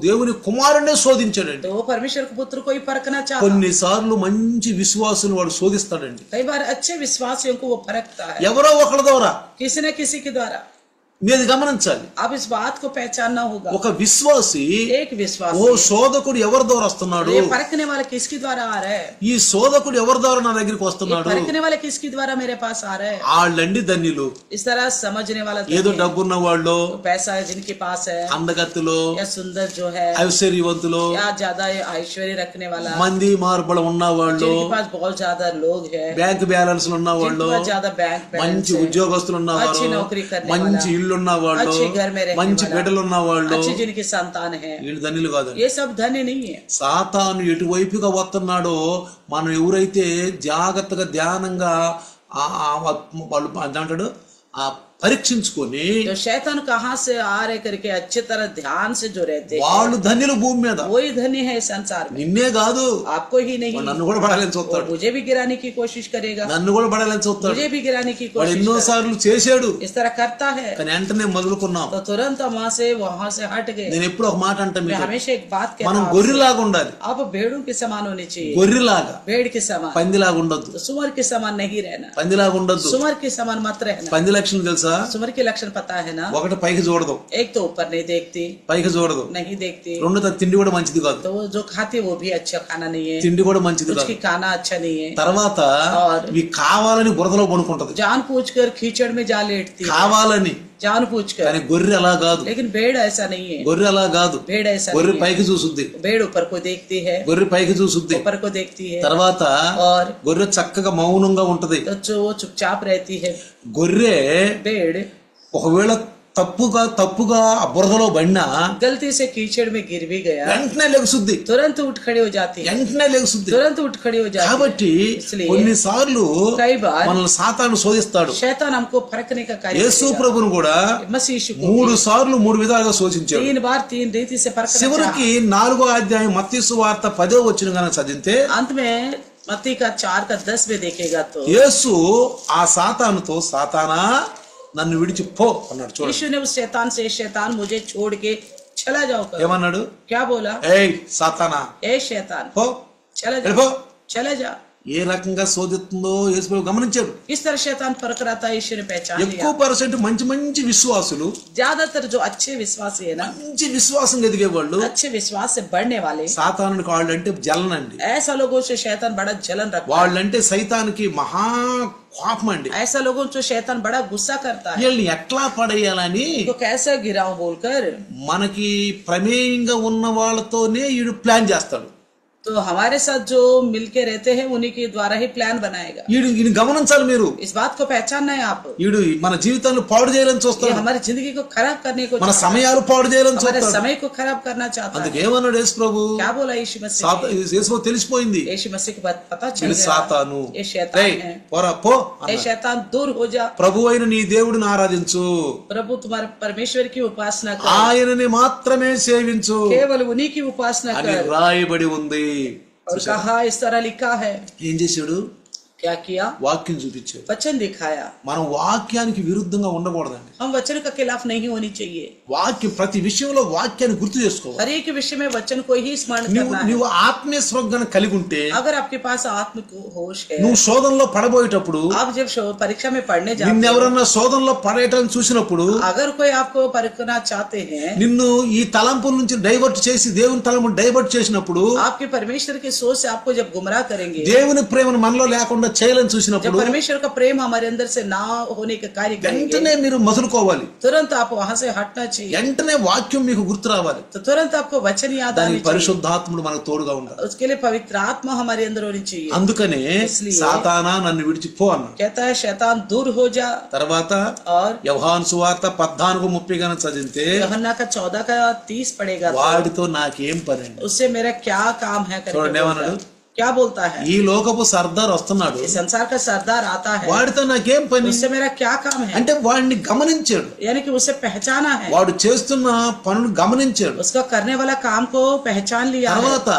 దేవుని కుమారుడే శోధించాడండి. तो वो परमेश्वर के पुत्र को ही परखना चाहता। కొన్నిసార్లు మంచి విశ్వాసులు వాడు శోధిస్తాడండి. कई बार अच्छे विश्वासियों को वो परखता है, ఎవరో ఒకళ్ళ ద్వారా. किसी न किसी के द्वारा। మీరు గమనించాలి, अब इस बात को पहचानना होगा, ఒక విశ్వాసి एक విశ్వాసి ఓ శోధకుడు ఎవరి ద్వారా వస్తున్నాడు, ये परखने वाला किसके द्वारा आ रहा है, ఈ శోధకుడు ఎవరి ద్వారా నా దగ్గరికి ये వస్తున్నాడు, परखने वाला किसके द्वारा मेरे पास आ रहा है। వాళ్ళండి ధన్యులు. इस तरह समझने वाला ఏదో धनी है, డబ్బున్న వాళ్ళు, तो पैसा है जिनके पास है, అందగత్తులు, या सुंदर जो है, ఐశ్వర్యవంతులు, या ज्यादा ऐश्वर्य रखने वाला, మంది మార్బଳ ఉన్నవాళ్ళు, जिनके पास बहुत ज्यादा लोग है, బ్యాంక్ బ్యాలెన్స్ ఉన్నవాళ్ళు, जिनके पास ज्यादा बैंक మంచి बैलेंस है, ఉద్యోగస్తులు ఉన్నవారు, अच्छी नौकरी करने మంచి वाला, ఇల్లు ఉన్నవాళ్ళు, अच्छे घर में रहने మంచి वाला, బిడ్డలు ఉన్నవాళ్ళు, अच्छी जिनकी संतान है, వీళ్ళు ధన్యులు కాదండి. ये सब धन्य नहीं है। సాతాను ఎటువైపుగా వస్తున్నాడో మనం ఎవరైతే జాగ్రత్తగా ధ్యానంగా వాళ్ళు అంటాడు ఆ పరీక్షించుకొని जो शैतान कहाँ से आ रहे करके अच्छी तरह ध्यान से जो रहते हैं, వాళ్ళు ధన్యులు భూమి మీద. वही धन्य है इस संसार में। నిన్నే కాదు, आपको ही नहीं, నన్ను కూడా పడాలని और చూస్తాడు, मुझे भी गिराने की कोशिश करेगा, నన్ను కూడా పడాలని చూస్తాడు. मुझे भी गिराने की వాడు कोशिश ఎన్నో करेगा। సార్లు చేశాడు, इस तरह करता है, కానీ వెంటనే మొదలుకున్నాం. तो तुरंत वहां से हट गए। నేను ఎప్పుడు ఒక మాట అంటే मैं हमेशा एक बात మనం कहता हूँ, గొర్రెలాగా ఉండాలి. आप भेड़ों के समान होने चाहिए, గొర్రెలాగా, भेड़ के समान, పందిలాగా ఉండొద్దు. तो सुअर के समान नहीं रहना, పందిలాగా ఉండొద్దు. सुअर के समान मत रहना। పంది లక్షణం తెలుసా? सुअर के लक्षण पता है ना, ఒకటి పైకి చూడదు, एक तो ऊपर नहीं देखती, పైకి చూడదు. नहीं देखती, రెండు తిండి కూడా మంచిది కాదు, तो वो जो खाते वो भी अच्छा खाना नहीं है, తిండి కూడా మంచిది కాదు. उसकी खाना अच्छा नहीं है, తర్వాత और ఇవి కావాలని బురదలో పడుకుంటది, जानबूझकर कीचड़ में जा लेटती है, కావాలని. जानबूझकर। కానీ గొర్రె అలా కాదు, लेकिन भेड़ ऐसा नहीं है, గొర్రె అలా కాదు. भेड़ ऐसा గొర్రె नहीं है। పైకి చూసుద్ది, भेड़ ऊपर को देखती है, గొర్రె పైకి చూసుద్ది. ऊपर को देखती है, తర్వాత और గొర్రె చక్కగా మౌనంగా ఉంటది. तो जो वो चुपचाप रहती है। గొర్రె भेड़ ఒకవేళ తప్పుగా ఆ బురదలో పడినా गलती से कीचड़ में गिर भी गया, వెంటనే లెగుసుద్ది, तुरंत उठ खड़ी हो जाती है, వెంటనే లెగుసుద్ది. तुरंत उठ खड़ी हो जाती है। కాబట్టి इसलिए కొన్నిసార్లు कई बार మనల్ని సాతాను శోధిస్తాడు. शैतान हमको परखने का कार्य యేసు करेगा। ప్రభువును కూడా मसीह यीशु को 3 సార్లు 3 విధాలుగా శోధించాడు. 3 बार 3 रीति से परखना चाहा। చివరికి 4వ అధ్యాయం మత్తయి సువార్త 10వ వచనం గనుక చదివితే अंत में मत्ती का 4 का 10 में देखेगा तो యేసు ఆ సాతానుతో సాతానా నన్ను విడిచి పో అన్నాడు. చూడండి यीशु ने उस शैतान से, शैतान मुझे छोड़ के चला जाओ कर। ఏమన్నాడు? क्या बोला? ఏయ్ సాతానా ए शैतान పో, चला వెళ్ళిపో. जा, चला जा। ఏ రకంగా శోధిస్తుందో యేసు ప్రభు గమనించాడు. इस तरह शैतान परख रहा था, यीशु ने पहचान ఎక్కువ लिया। పర్సెంట్ మంచి విశ్వాసులు, ज्यादातर जो अच्छे विश्वासी है ना, మంచి విశ్వాసం ఎదిగే వాళ్ళు अच्छे विश्वास से बढ़ने वाले, సాతానునికి వాళ్ళంటే జలనండి. ऐसा लोगों से शैतान बड़ा जलन रखता है, వాళ్ళంటే సైతానికి మహా కోపం అండి. ऐसा लोगों से शैतान बड़ा गुस्सा करता है, వీళ్ళని ఎట్లా పడేయాలని तो कैसा गिराऊं बोलकर మనకి ప్రమేయంగా ఉన్న వాళ్ళతోనే వీడు ప్లాన్ చేస్తాడు. तो हमारे साथ जो मिलके रहते हैं उन्हीं के द्वारा ही प्लान बनाएगा। వీడు గమనించాలి మీరు. इस बात को पहचानना है आप। వీడు మన జీవితాన్ని పాడు చేయాలని ये చూస్తాడు, हमारी जिंदगी को खराब करने को మన चाहता है, సమయాలు పాడు చేయాలని हमारे చూస్తాడు. समय को खराब करना चाहता है। అందుకే ఏమన్నాడు యేసు ప్రభు? क्या बोला यीशु मसीह? యేసు ప్రభు తెలిసిపోయింది, यीशु मसीह को पता चल వీడు गया సాతాను, ये शैतान రేయ్, है, పోరా పో ये అన్నాడు. शैतान दूर हो जा, ప్రభు అయిన నీ దేవుడిని ఆరాధించు, प्रभु तुम्हारे परमेश्वर की उपासना कर, ఆయనని మాత్రమే సేవించు केवल उन्हीं की उपासना అని कर। రాయబడి ఉంది. और कहा इस तरह लिखा है। ఏం చేశాడు? क्या किया? వాక్యం చూపించాడు. वचन दिखाया। మనం వాక్యానికి విరుద్ధంగా ఉండకూడదండి. हम वचन के खिलाफ नहीं होनी चाहिए। వాక్యం ప్రతి విషయంలో వాక్యాన్ని గుర్తు చేసుకోవాలి. हर एक विषय में वचन को ही स्मरण करना है। నువ్వు ఆత్మీయ స్పృహ కలిగి ఉంటే, अगर आपके पास आत्म को होश है, నువ్వు శోధనలో పడబోయేటప్పుడు, आप जब परीक्षा में पढ़ने जाते నిన్ను हो, ఎవరన్నా శోధనలో పడేయటం చూసినప్పుడు, अगर कोई आपको परखना चाहते हैं, నిన్ను ఈ తలంపుల నుంచి డైవర్ట్ చేసి దేవుని తలంపును డైవర్ట్ చేసినప్పుడు, आपके परमेश्वर की सोच से आपको जब गुमराह करेंगे, దేవుని ప్రేమను మనలో లేకుండా లేకుండా చేయాలని जब చూసినప్పుడు परमेश्वर का प्रेम हमारे अंदर से ना होने के कार्य करेंगे, వెంటనే మీరు మసులుకోవాలి, तुरंत आप वहां से हटना चाहिए। వెంటనే వాక్యం మీకు గుర్తు రావాలి, तो तुरंत आपको वचन याद आनी దానికి चाहिए। పరిశుద్ధాత్ముడు మనకు తోడుగా ఉండాలి। उसके लिए पवित्र आत्मा हमारे अंदर होनी चाहिए। అందుకనే इसलिए సాతానా నన్ను విడిచిపో అన్నాడు। कहता है शैतान दूर हो जा। తర్వాత और యోహాను సువార్త 14:30 గన చదివితే यूहन्ना का 14 का 30 पड़ेगा, వాడితో నాకేం పని అండి। उससे मेरा क्या काम है करके చూడండి बोलता ఏమన్నాడు, है। क्या बोलता है, ఈ లోకపు సర్దార్ వస్తున్నాడు, इस संसार का सरदार आता है, వాడితో నాకేం పని उससे मेरा क्या काम है। అంటే వాడిని గమనించాడు, यानी कि उसे पहचाना है, వాడు చేస్తున్న పనులు గమనించాడు। उसका करने वाला काम को पहचान लिया है। తర్వాత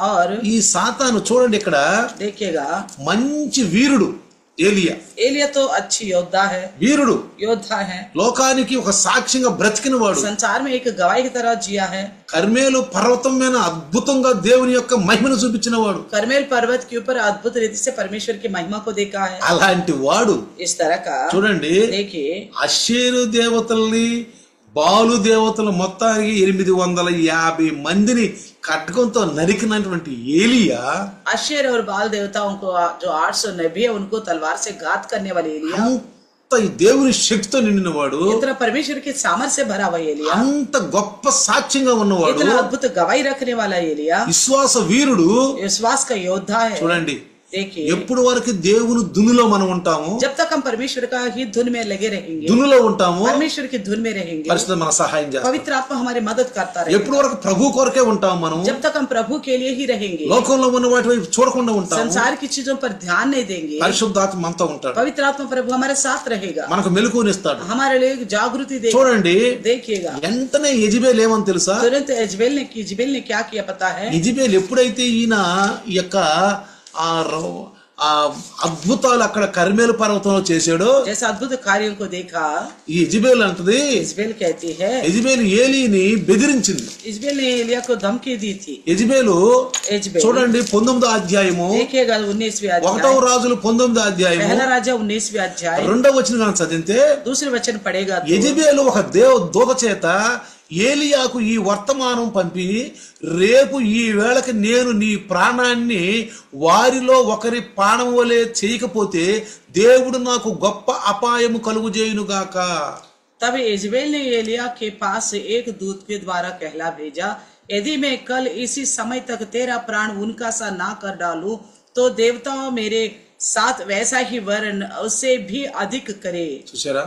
और ఈ సాతాను చూడండి ఇక్కడ देखिएगा, మంచి వీరుడు ఏలియా, एलिया तो अच्छी योद्धा है, వీరుడు, योद्धा है, లోకానికి ఒక సాక్ష్యంగా బ్రతికిన వాడు, संसार में एक गवाही की तरह जिया है, కర్మేలు పర్వతం మీద అద్భుతంగా దేవుని యొక్క మహిమను చూపించిన వాడు, करमेल पर्वत के ऊपर अद्भुत रीति से परमेश्वर की महिमा को देखा है। అలాంటి వాడు इस तरह का చూడండి देखिए, అషేరు దేవతల్ని బాలు దేవతలు మొత్తానికి 850 మందిని ఖడ్గంతో నరికినటువంటి ఏలియా अशेर और बाल देवताओं को जो 800 नबी है उनको तलवार से घात करने वाले एलिया, అంత ఈ దేవుని శక్తితో నిండిన వాడు, इतना परमेश्वर के सामर्थ्य से भरा हुआ एलिया, అంత గొప్ప సాక్ష్యంగా ఉన్నవాడు, इतना अद्भुत गवाही रखने वाला एलिया, విశ్వాస వీరుడు। विश्वास का योद्धा है। చూడండి देखिए, ఎప్పుడు వరకు దేవుని దునిలో మనం ఉంటాము, जब तक हम परमेश्वर का ही धुन में लगे रहेंगे, దునిలో ఉంటాము, परमेश्वर की धुन में रहेंगे, పరిశుద్ధ మన సహాయం చేస్తాం। पवित्र आत्मा हमारी मदद करता रहेगा। ఎప్పుడు వరకు ప్రభు కొరకే ఉంటాము మనం, जब तक हम प्रभु के लिए ही रहेंगे, లోకంలో ఉన్న వాటి వైపు చూడకుండా ఉంటాము, संसार की चीजों पर ध्यान नहीं देंगे, పరిశుద్ధాత్మ మనతో ఉంటాడు, पवित्र आत्मा प्रभु हमारे साथ रहेगा, మనకు మెలకువనిస్తాడు। हमारे लिए जागृति देगा। చూడండి देखिएगा, వెంటనే యెజబెల్ ఏమని తెలుసా, तुरंत इजबेल ने क्या किया पता है, యెజబెల్ ఎప్పుడైతే ఈయన ఈ యొక్క ఆ అద్భుతాలు అక్కడ కర్మేలు పర్వతంలో చేశాడో, जैसे अद्भुत कार्यों को देखा, ఈ యెజబెల్ అంటది, इजबेल कहती है, యెజబెల్ ఏలీని బెదిరించింది। इजबेल ने एलिया को धमकी दी थी। యెజబెలు इजबेल చూడండి 19వ అధ్యాయము देखिएगा 19वीं अध्याय, 1వ రాజులు 19వ అధ్యాయము पहला राजा 19वीं अध्याय 2వ వచనం చదివితే दूसरे वचन पढ़ेगा तो, యెజబెలు ఒక దూత చేత ఏలియాకు ఈ వర్తమానం పంపి, రేపు ఈ వేళకి నేను నీ ప్రాణాన్ని వారిలో ఒకరి ప్రాణం వలె చేయకపోతే దేవుడు నాకు గొప్ప అపాయము కలుగుజేయునుగాక। तब इजबेल ने एलिया के पास एक दूत के द्वारा कहला भेजा, यदि मैं कल इसी समय तक तेरा प्राण उनका सा ना कर डालूं, तो देवता मेरे साथ वैसा ही वर्ण उससे भी अधिक करे। చూసారా,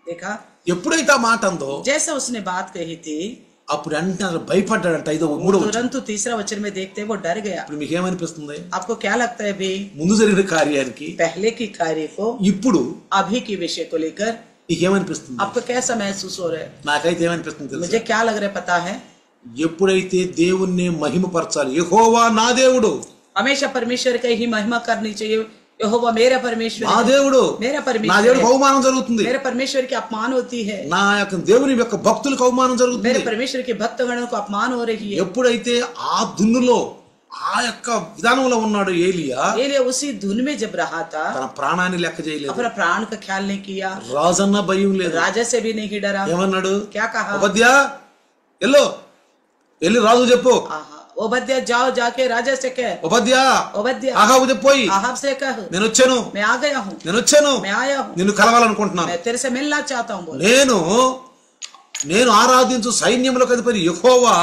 देखा, ఎప్పుడైతే ఆ మాట అందో जैसा उसने बात कही थी, అప్పుడు అంటే భయపడ్డాడంట। 3వ వచనం तुरंत तीसरा वचन में देखते वो डर गया। ఇప్పుడు మీకేమనిపిస్తుంది, आपको क्या लगता है भाई, ముందు జరిగిన కార్యానికి पहले की कार्य को ఇప్పుడు अभी की विषय को लेकर మీకేమనిపిస్తుంది? आपको कैसा महसूस हो रहा है? నాకైతే ఏమనిపిస్తుంది తెలుసా, मुझे क्या लग रहा है पता है, ఎప్పుడైతే దేవుణ్ణి మహిమపరచాలి, యెహోవా నా దేవుడు, हमेशा परमेश्वर की ही महिमा करनी चाहिए। यहोवा मेरा परमेश्वर నా है, దేవుడు, मेरा నా परमेश्वर దేవుడికి है, అవమానం జరుగుతుంది, मेरे परमेश्वर की अपमान होती है, నా యొక్క దేవుని యొక్క భక్తులకు అవమానం జరుగుతుంది। मेरे परमेश्वर के भक्तगणों को अपमान हो रही है। ఎప్పుడైతే ఆ దున్నులో ఆ యొక్క విధానంలో ఉన్నాడు ఏలియా, एलिया उसी धुन में जब रहा था, తన ప్రాణాన్ని లెక్క చేయలేదు, अपना प्राण का ख्याल नहीं किया, రాజన్న భయం లేదు, राजा से भी नहीं डरा। ఏమన్నాడు, क्या कहा, ఉపద్యా వెళ్ళి రాజు చెప్పు, ओबद्या जाओ जाके राजा से कह, ఉపద్యా ओबद्या ఆహాబు చెప్పోయి, आहाब से कह, నేను వచ్చాను, मैं आ गया हूँ, నేను వచ్చాను, मैं आया हूँ, నిన్ను కలవాలనుకుంటున్నాను, मैं तेरे से मिलना चाहता हूँ। बोल, నేను ఆరాధించు సైన్యములకు అధిపతి యెహోవా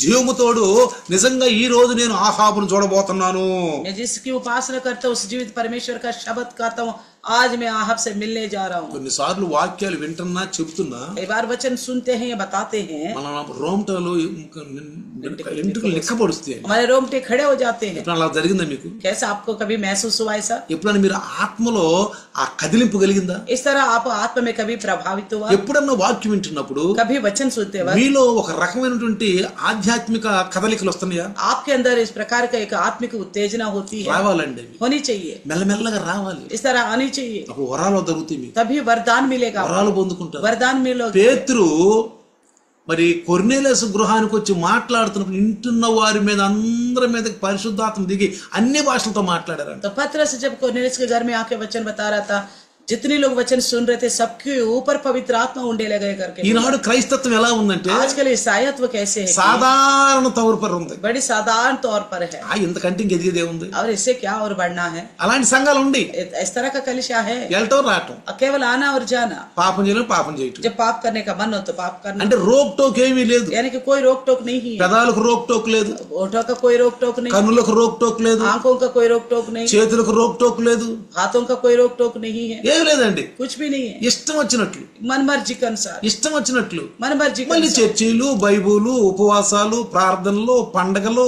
జీవముతోడు నిజంగా ఈ రోజు నేను ఆహాబును చూడబోతున్నాను। मैं जिसकी उपासना करता हूँ उस जीवित परमेश्वर का शब्द करता हूँ, आज मैं आहब से मिलने जा रहा हूँ। కొన్నిసార్లు వాక్యాలు వింటున్నా చెప్తున్నా कई बार वचन सुनते हैं या बताते हैं, మన రోమటలు ఇంటికి లెక్కపడుస్తాయి। हमारे रोमटे खड़े हो जाते हैं। ఎప్పుడు అలా జరిగిందా మీకు? कैसा आपको कभी महसूस हुआ ऐसा? ఎప్పుడన్నా మీరు ఆత్మలో ఆ కదిలింపు కలిగిందా? इस तरह आप आत्मा में कभी प्रभावित हुआ? ఎప్పుడన్నా వాక్యం వింటున్నప్పుడు कभी वचन सुनते वक्त మీలో ఒక రకమైనటువంటి ఆధ్యాత్మిక కదలికలు వస్తున్నాయా? आपके अंदर इस प्रकार का एक आत्मिक उत्तेजना होती है, రావాలండి, అవి होनी चाहिए, మెల్లమెల్లగా రావాలి, इस तरह आनी चाहिए, అప్పుడు వరాలు దొరుకుతాయి, మీకు तभी वरदान मिलेगा, వరాలు పొందుకుంటారు। वरदान मिलोगे। పేతురు మరి కొర్నేలియసు గృహానికి వచ్చి మాట్లాడుతున్నప్పుడు ఇంటున్న వారి మీద అందరి మీద పరిశుద్ధాత్మ దిగి అన్ని భాషలతో మాట్లాడారంట। तो पतरस जब कोर्नेलियस के घर में आके वचन बता रहा था, जितने लोग वचन सुन रहे थे सबके ऊपर पवित्र आत्मा उंडे लगे करके ఈనాడు క్రైస్తత్వం ఎలా ఉందంటే आजकल ईसाईत्व कैसे है సాధారణ తౌరు పర్ ఉంది. बड़ी साधारण तौर पर है ఇంతకంటే ఇంకెదిగేదే ఉంది. और इससे क्या और बढ़ना है. అలాంటి సంఘాలు ఉండి इस तरह का कलिशा है వెళ్ళటం రావటం, केवल आना और जाना, పాపం చేయడం పాపం చేయటం. जब पाप करने का मन हो तो पाप करना, అంటే రోక్ టోక్ ఏమీ లేదు. यानी कि कोई रोक टोक नहीं है. పెదాలకు రోక్ టోక్ లేదు, होठों का कोई रोक टोक नहीं, కన్నులకు రోక్ టోక్ లేదు, आंखों का कोई रोक टोक नहीं, చేతులకు రోక్ టోక్ లేదు, हाथों का कोई रोक टोक नहीं है, ఏమీ లేదండి. कुछ भी नहीं है. ఇష్టం వచ్చినట్లు मन मर्जी के अनुसार, ఇష్టం వచ్చినట్లు मन मर्जी के మళ్ళీ अनुसार. చర్చీలు, బైబులు, ఉపవాసాలు, ప్రార్థనలు, పండగలు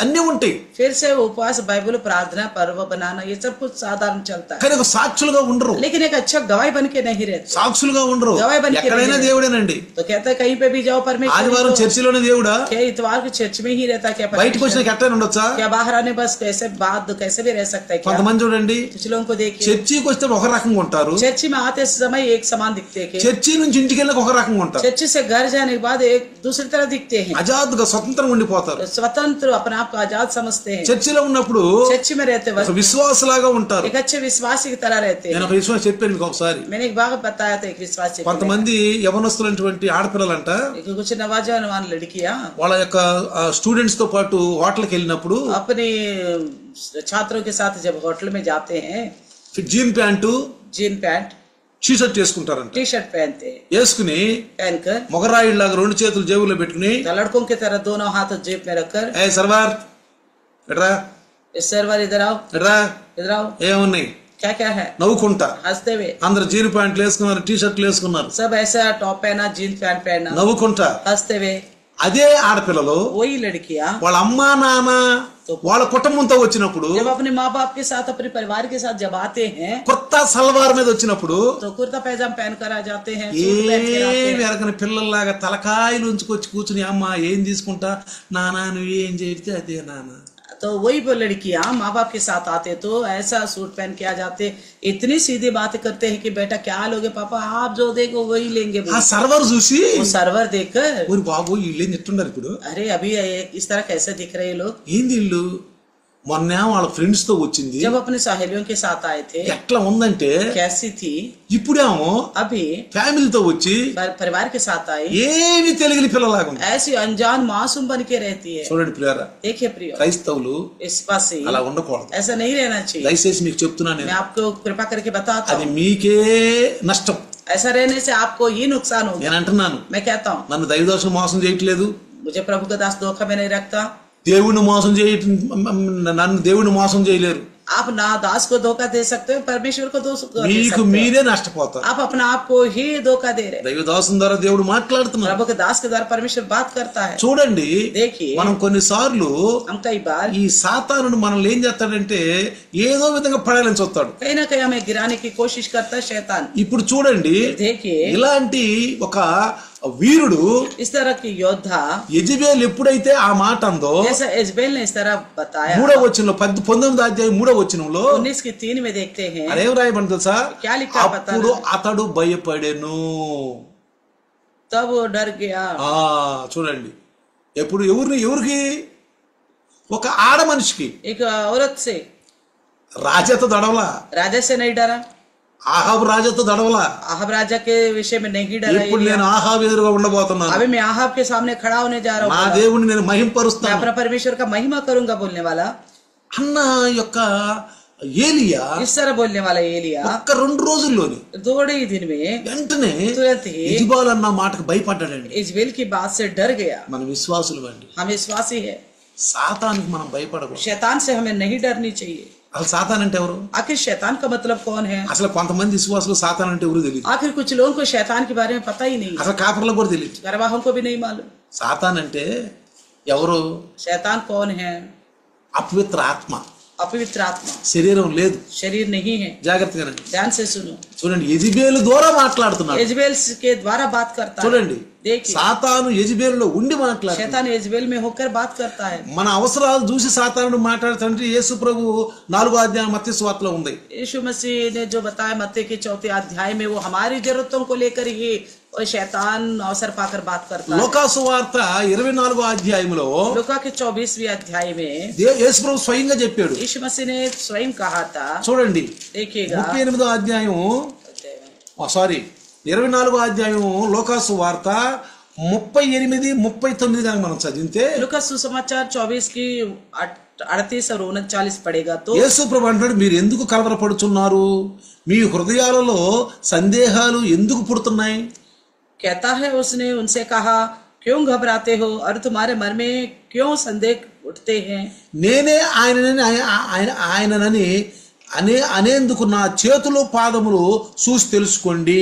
అన్నీ ఉంటాయి. फिर से उपवास, बाइबल, प्रार्थना, पर्व बनाना, ये सब कुछ साधारण चलता है. కానీ ఒక సాక్షులుగా ఉండరు, लेकिन एक अच्छा गवाही बन के नहीं रहते. సాక్షులుగా ఉండరు. గవాయి బనికి ఎక్కడైనా नहीं దేవుడేనండి. तो कहता है कहीं पे भी जाओ परमेश्वर ఆదివారం చర్చిలోనే దేవుడా, क्या इतवार को चर्च में ही रहता है क्या బయటకు परमेश्वर? వచ్చిన ఎట్టైనా ఉండొచ్చా? क्या बाहर आने बस कैसे बात कैसे भी रह सकता है क्या? కొంతమంది చూడండి, कुछ लोगों को देखिए చర్చికి వస్తే ఒక రకంగా ఉంటారు, चर्च में आते समय एक समान दिखते हैं, చర్చి నుంచి ఇంటికి వెళ్ళక ఒక రకంగా ఉంటారు. चर्च से घर जाने के बाद एक दूसरी तरह दिखते हैं, అజాద్గా స్వతంత్రంగా ఉండిపోతారు. स्वतंत्र अपने आप को आजाद समझते हैं. చర్చిలో ఉన్నప్పుడు चर्च में रहते ఒక वक्त విశ్వాసలాగా ఉంటారు. एक अच्छे विश्वासी की तरह रहते నేను हैं. ఒక విశ్వాసం చెప్పాను మీకు ఒకసారి. मैंने एक बार बताया था एक विश्वासी को కొంతమంది యవనస్తులైనటువంటి ఆడపిల్లలంట लेकर। कुछ नौजवान लड़कियां వాళ్ళ యొక్క స్టూడెంట్స్ తో పాటు హోటల్కి వెళ్ళినప్పుడు अपने छात्रों के साथ जब होटल में जाते हैं jean pant, jean pant T shirt వేసుకుంటారంట. टी शर्ट पहनते हैं, వేసుకుని पहनकर మొగరాయిలాగా రెండు చేతులు జేబులో పెట్టుకుని तो लड़कों की तरह दोनों हाथ जेब में रखकर ఏ సర్వార్ ఎట్రా सर्वर इधर आओ ఎట్రా इधर आओ, ఏమున్నాయి क्या क्या है, నవ్వుకుంటా. हंसते हुए. అందరు జీన్ ప్యాంట్లు వేసుకున్నారు, టీ షర్ట్లు వేసుకున్నారు, सब ऐसा टॉप पहना, जीन्स पैंट पहना, నవ్వుకుంటా. हंसते हुए. అదే ఆడపిల్లలు वही लड़कियां వాళ్ళ అమ్మా నాన్న వాళ్ళ కుటుంబంతో వచ్చినప్పుడు, जब अपने माँ बाप के साथ अपने परिवार के साथ जब आते हैं కొత్త సల్వార్ మీద వచ్చినప్పుడు तो कुर्ता पैजामा पहन कर आ जाते हैं, सूट पहन कर आते ఏమి हैं. ఎరగని పిల్లల్లాగా తలకాయలు ఉంచుకొచ్చి కూర్చుని అమ్మ ఏం తీసుకుంటా నానా నువ్వు ఏం చేస్తే అదే నాన్న. तो वही वो लड़कियां माँ बाप के साथ आते तो ऐसा सूट पहन के आ जाते, इतनी सीधी बात करते हैं कि बेटा क्या लोगे पापा, आप जो देखो वही लेंगे. ఆ సర్వర్ చూసి वो सर्वर देखकर ఊరి బాబు వీళ్ళు ఏం చెప్తున్నారు ఇప్పుడు, अरे अभी इस तरह कैसे दिख रहे हैं लोग. ఏంది వీళ్ళు మొన్న వాళ్ళ ఫ్రెండ్స్ తో వచ్చింది, जब अपने सहेलियों के साथ आए थे ఎట్లా ఉందంటే कैसी थी, ఇప్పుడేమో अभी ఫ్యామిలీతో వచ్చి परिवार के साथ आई ఏమి తెలియని పిల్లలాగా ఉంది. ऐसी अनजान मासूम बन के रहती है. చూడండి ప్రియారా, देखिए प्रियो, క్రైస్తవులు इस पास से అలా ఉండకూడదు. ऐसा नहीं रहना चाहिए. దయచేసి మీకు చెప్తున్నాను मैं నేను, आपको कृपा करके बताता అది हूँ, మీకే నష్టం. ऐसा रहने से आपको ही नुकसान होगा. నేను అంటున్నాను, मैं कहता हूँ నన్ను దైవదోషం మోసం చేయట్లేదు, मुझे प्रभु का दास धोखा में नहीं रखता. దేవుణ్ణి మోసం చేయ నన్ను దేవుణ్ణి మోసం చేయలేరు. आप ना दास को धोखा दे सकते हो, परमेश्वर को दे सकते మీకు हो. మీరే నష్టపోతారు. आप अपना आप को ही धोखा दे रहे. దైవదాసం ద్వారా దేవుడు మాట్లాడుతున్నారు. प्रभु के दास के द्वारा परमेश्वर बात करता है. చూడండి, देखिए మనం కొన్నిసార్లు हम कई बार ఈ సాతానుడు మనల్ని ఏం చేస్తాడంటే ఏదో విధంగా పడాలని చూస్తాడు. कहीं ना कहीं हमें गिराने की कोशिश करता है शैतान. ఇప్పుడు చూడండి, देखिए ఇలాంటి ఒక వీరుడు इस तरह की योद्धा యెజబెల్ ఎప్పుడైతే ఆ మాట అందో, जैसा इजबेल ने इस तरह बताया, 3వ వచనంలో 19వ అధ్యాయం 3వ వచనంలో 19:3 में देखते हैं అదేం రాయబడింది తెలుసా, क्या लिखा पता అప్పుడు అతడు భయపడెను. तब वो डर गया. చూడండి, ఎప్పుడు ఎవరికి ఒక ఆడ మనిషికి एक औरत से, రాజాతో దడవలా, राजा से नहीं डरा, ఆహాబు రాజాతో దడవలా. आहब राजा के विषय में नहीं डरा. ఇప్పుడు నేను ఆహాబు ఎదురుగా ఉండబోతున్నాను, अभी मैं आहब के सामने खड़ा होने जा रहा నా हूँ, దేవుడిని నేను मैं మహింపరుస్తాను अपना परमेश्वर का महिमा करूंगा बोलने वाला. అన్న యొక్క ఏలియా इस तरह बोलने वाला एलिया ఒక్క 2 రోజుల్లోనే थोड़े ही दिन में వెంటనే तुरंत ही యెజబెల్ అన్న మాటకు భయపడ్డాడండి. इजबेल की बात से डर गया. మన విశ్వాసులు అండి, हम विश्वासी है, సాతానికి మనం భయపడకూడదు. शैतान से हमें नहीं डरनी चाहिए. అసలు సాతాన్ అంటే ఎవరు? आखिर शैतान का मतलब कौन है? అసలు కొంతమంది విశ్వాసులు సాతాన్ అంటే ఎవరు తెలియదు. आखिर कुछ लोगों को शैतान के बारे में पता ही नहीं, అసలు కాపర్లకు కూడా తెలియదు. गरवाहों को भी नहीं मालूम. సాతాన్ అంటే ఎవరు? शैतान कौन है? అపవిత్ర ఆత్మ, अपवित्र आत्मा, శరీరం లేదు. शरीर नहीं है. జాగ్రత్తగా ध्यान से सुनो, చూడండి, యెజబెల్ ద్వారా మాట్లాడుతున్నాడు. इजबेल के द्वारा बात करता है. చూడండి, देखिए సాతాను యెజబెల్లో ఉండి మాట్లాడుతున్నాడు. शैतान इजबेल में होकर बात करता है. మన అవసరాలు చూసి సాతానుడు మాట్లాడుతుంటే యేసు ప్రభు 4వ అధ్యాయం మత్తయి సువార్తలో ఉంది. यीशु मसीह ने जो बताया मत्ती के 4थे अध्याय में, वो हमारी जरूरतों को लेकर ही और शैतान अवसर पाकर बात करता है। లోకాసు వార్త 24వ అధ్యాయంలో लूका के 24वें अध्याय में యేసుప్రభు స్వయంగా చెప్పాడు. यीशु मसीह ने स्वयं कहा था, చూడండి देखिएगा 38వ అధ్యాయం 24వ అధ్యాయం లోకాసు వార్త 38, 39 దాకా మనం చదివితే लूका सुसमाचार 24 की 38 और 39 पड़ेगा तो యేసుప్రభు అంటాడు, మీరు ఎందుకు కలవరపడుచున్నారు, మీ హృదయాలలో సందేహాలు ఎందుకు పుడుతున్నాయి? कहता है उसने उनसे कहा, क्यों घबराते हो और तुम्हारे मन में क्यों संदेह उठते हैं? నేనే ఆయననని అనేందుకు నా చేతులు పాదములు చూసి తెలుసుకోండి.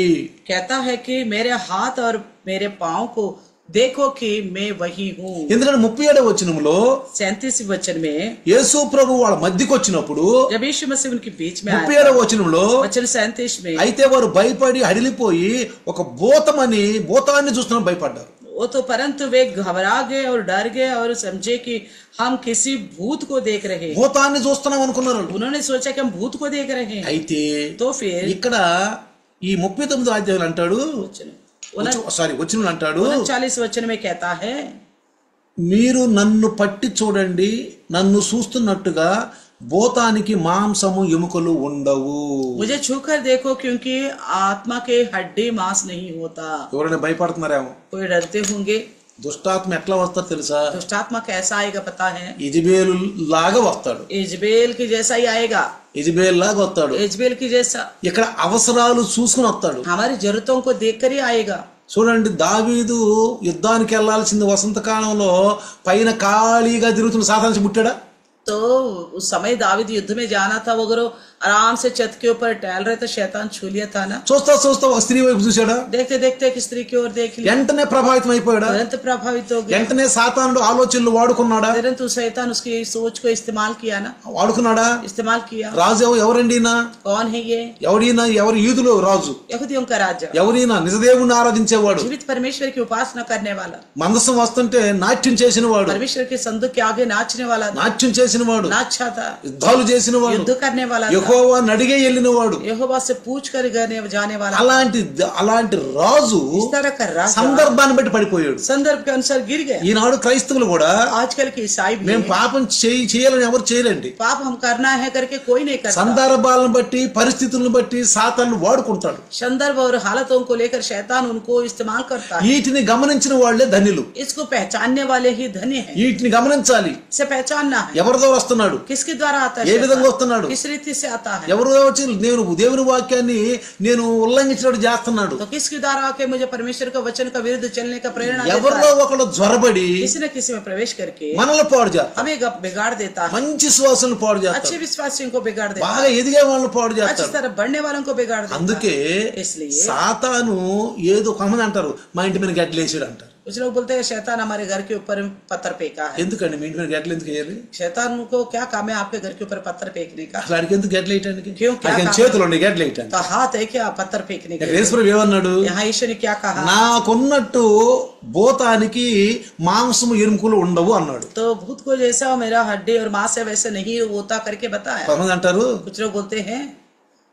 कहता है कि मेरे हाथ और मेरे पाँव को देखो कि मैं वही हूँ। ఎందుకంటే 37వ వచనంలో 37 वचन में యేసు ప్రభు వాళ్ళ మధ్యకి వచ్చినప్పుడు जब यीशु मसीह उनके बीच में आया 37వ వచనంలో वचन 37 में అయితే వారు భయపడి హడిలిపోయి ఒక భూతాన్ని చూస్తున్న భయపడ్డారు. वो तो परंतु वे घबरा गए और डर गए और समझे कि हम किसी भूत को देख रहे हैं। భూతాన్ని చూస్తున్నాం అనుకున్నారు. उन्होंने सोचा कि हम भूत को देख रहे हैं। అయితే तो फिर ఇక్కడ ఈ 39వ అధ్యాయం అంటాడు, వచనం అంటాడు, 39 वचन में कहता है, మీరు నన్ను పట్టి చూడండి, నన్ను చూస్తున్నట్టుగా భూతానికి మాంసము ఎముకలు ఉండవు. मुझे छूकर देखो क्योंकि आत्मा के हड्डी मांस नहीं होता। ఎవరైనా భయపడుతున్నారేమో. कोई डरते होंगे। దుష్టాత్మ ఎట్లా వస్తాడు తెలుసా? दुष्टात्मा कैसा आएगा पता है? ఇజబేలు లాగా వస్తాడు. इजबेल की जैसा ही आएगा। ఇజబేల్ లాగా వస్తాడు. इजबेल की जैसा ఇక్కడ అవసరాలు చూసుకుని వస్తాడు. हमारी जरूरतों को देखकर ही आएगा। చూడండి, దావీదు యుద్ధానికి వెళ్లాల్సింది వసంతకాలంలో పైన ఖాళీగా తిరుగుతున్న సాధారణ పుట్టాడా? तो उस समय दावीद युद्ध में जाना था, वो अगर आराम से छत के ऊपर टहल रहे तो शैतान छू लिया था ना। చూస్తా ఒక స్త్రీ వైపు చూశాడా? देखते देखते एक स्त्री की ओर देख लिया, వెంటనే ప్రభావితం అయిపోయాడా? तुरंत प्रभावित हो गया। వెంటనే సాతానుడు ఆలోచనలు వాడుకున్నాడా? तुरंत शैतान उसकी सोच को इस्तेमाल किया ना। వాడుకున్నాడా? इस्तेमाल किया। రాజు ఎవరండినా? कौन है ये? ఎవరైనా ఎవరు యూదులు రాజు? यहूदियों का राजा, ఎవరైనా నిజదేవుని ఆరాధించేవాడు, जीवित परमेश्वर की उपासना करने वाला, మందసం వస్తుంటే నాట్యం చేసిన వాడు, परमेश्वर के संदूक के आगे नाचने वाला, నాట్యం చేసిన వాడు, नाचा था, యుద్ధాలు చేసిన వాడు, युद्ध करने वाला, యెహోవాను అడిగే వెళ్ళిన వాడు, यहोवा से पूछ कर जाने वाला, అలాంటి రాజు इस तरह का राजा సందర్భాన్ని బట్టి పడిపోయాడు. संदर्भ के अनुसार गिर गया। ఈనాడు క్రైస్తవులు కూడా आजकल के ईसाई भी మేము పాపం చేయాలని ఎవరు చేయరండి. पाप हम करना है करके कोई नहीं करता। సందర్భాలను బట్టి పరిస్థితులను బట్టి సాతాను వాడుకుంటాడు. संदर्भ और हालतों को लेकर शैतान उनको इस्तेमाल करता है। వీటిని గమనించిన వాళ్లే ధన్యులు. इसको पहचानने वाले ही धन्य हैं। వీటిని గమనించాలి. इसे पहचानना है। ఎవరి ద్వారా వస్తున్నాడు, किसके द्वारा आता ఏ है, విధంగా వస్తున్నాడు, किस रीति से आता है, ఎవరు వచ్చి నేను దేవుని వాక్యాన్ని నేను ఉల్లంఘించినట్టు చేస్తున్నాడు, तो किसके द्वारा आके मुझे परमेश्वर का वचन का विरुद्ध चलने का प्रेरणा देता ఎవరిలో है। ఒకళ్ళు జ్వరబడి किसी न किसी में प्रवेश करके మనల్ని పాడు చేస్తారు, हमें बिगाड़ देता है। మంచి శ్వాసను పాడు अच्छे చేస్తారు, विश्वासियों को बिगाड़ देता బాగా है, ఎదిగే వాళ్ళని పాడు अच्छी చేస్తారు. तरह बढ़ने वालों को बिगाड़ देता అందుకే है। इसलिए సాతాను ఏదో కొంతమంది అంటారు మా ఇంటి మీద గడ్డలేసాడు అంటారు. कुछ लोग बोलते हैं शैतान हमारे घर के ऊपर पत्थर फेंका है। ఎందుకండి మీ ఇంటి మీద గడ్డలు ఎందుకు వేయాలి? शैतान को क्या काम है आपके घर के ऊपर पत्थर फेंकने का? అసలు ఆడికి ఎందుకు గడ్డలు వేయటానికి? क्यों, क्या ఆడికి काम చేతులు ఉండే గడ్డలు వేయటానికి. तो हाथ है क्या पत्थर फेंकने के? యేసుప్రభు ఏమన్నాడు? यहाँ ईश्वर ने क्या कहा? నాకున్నట్టు భూతానికి మాంసము ఎముకలు ఉండవు అన్నాడు. तो भूत को जैसा मेरा हड्डी और मांस है वैसे नहीं होता करके बताया। కొంతమంది అంటారు कुछ लोग बोलते हैं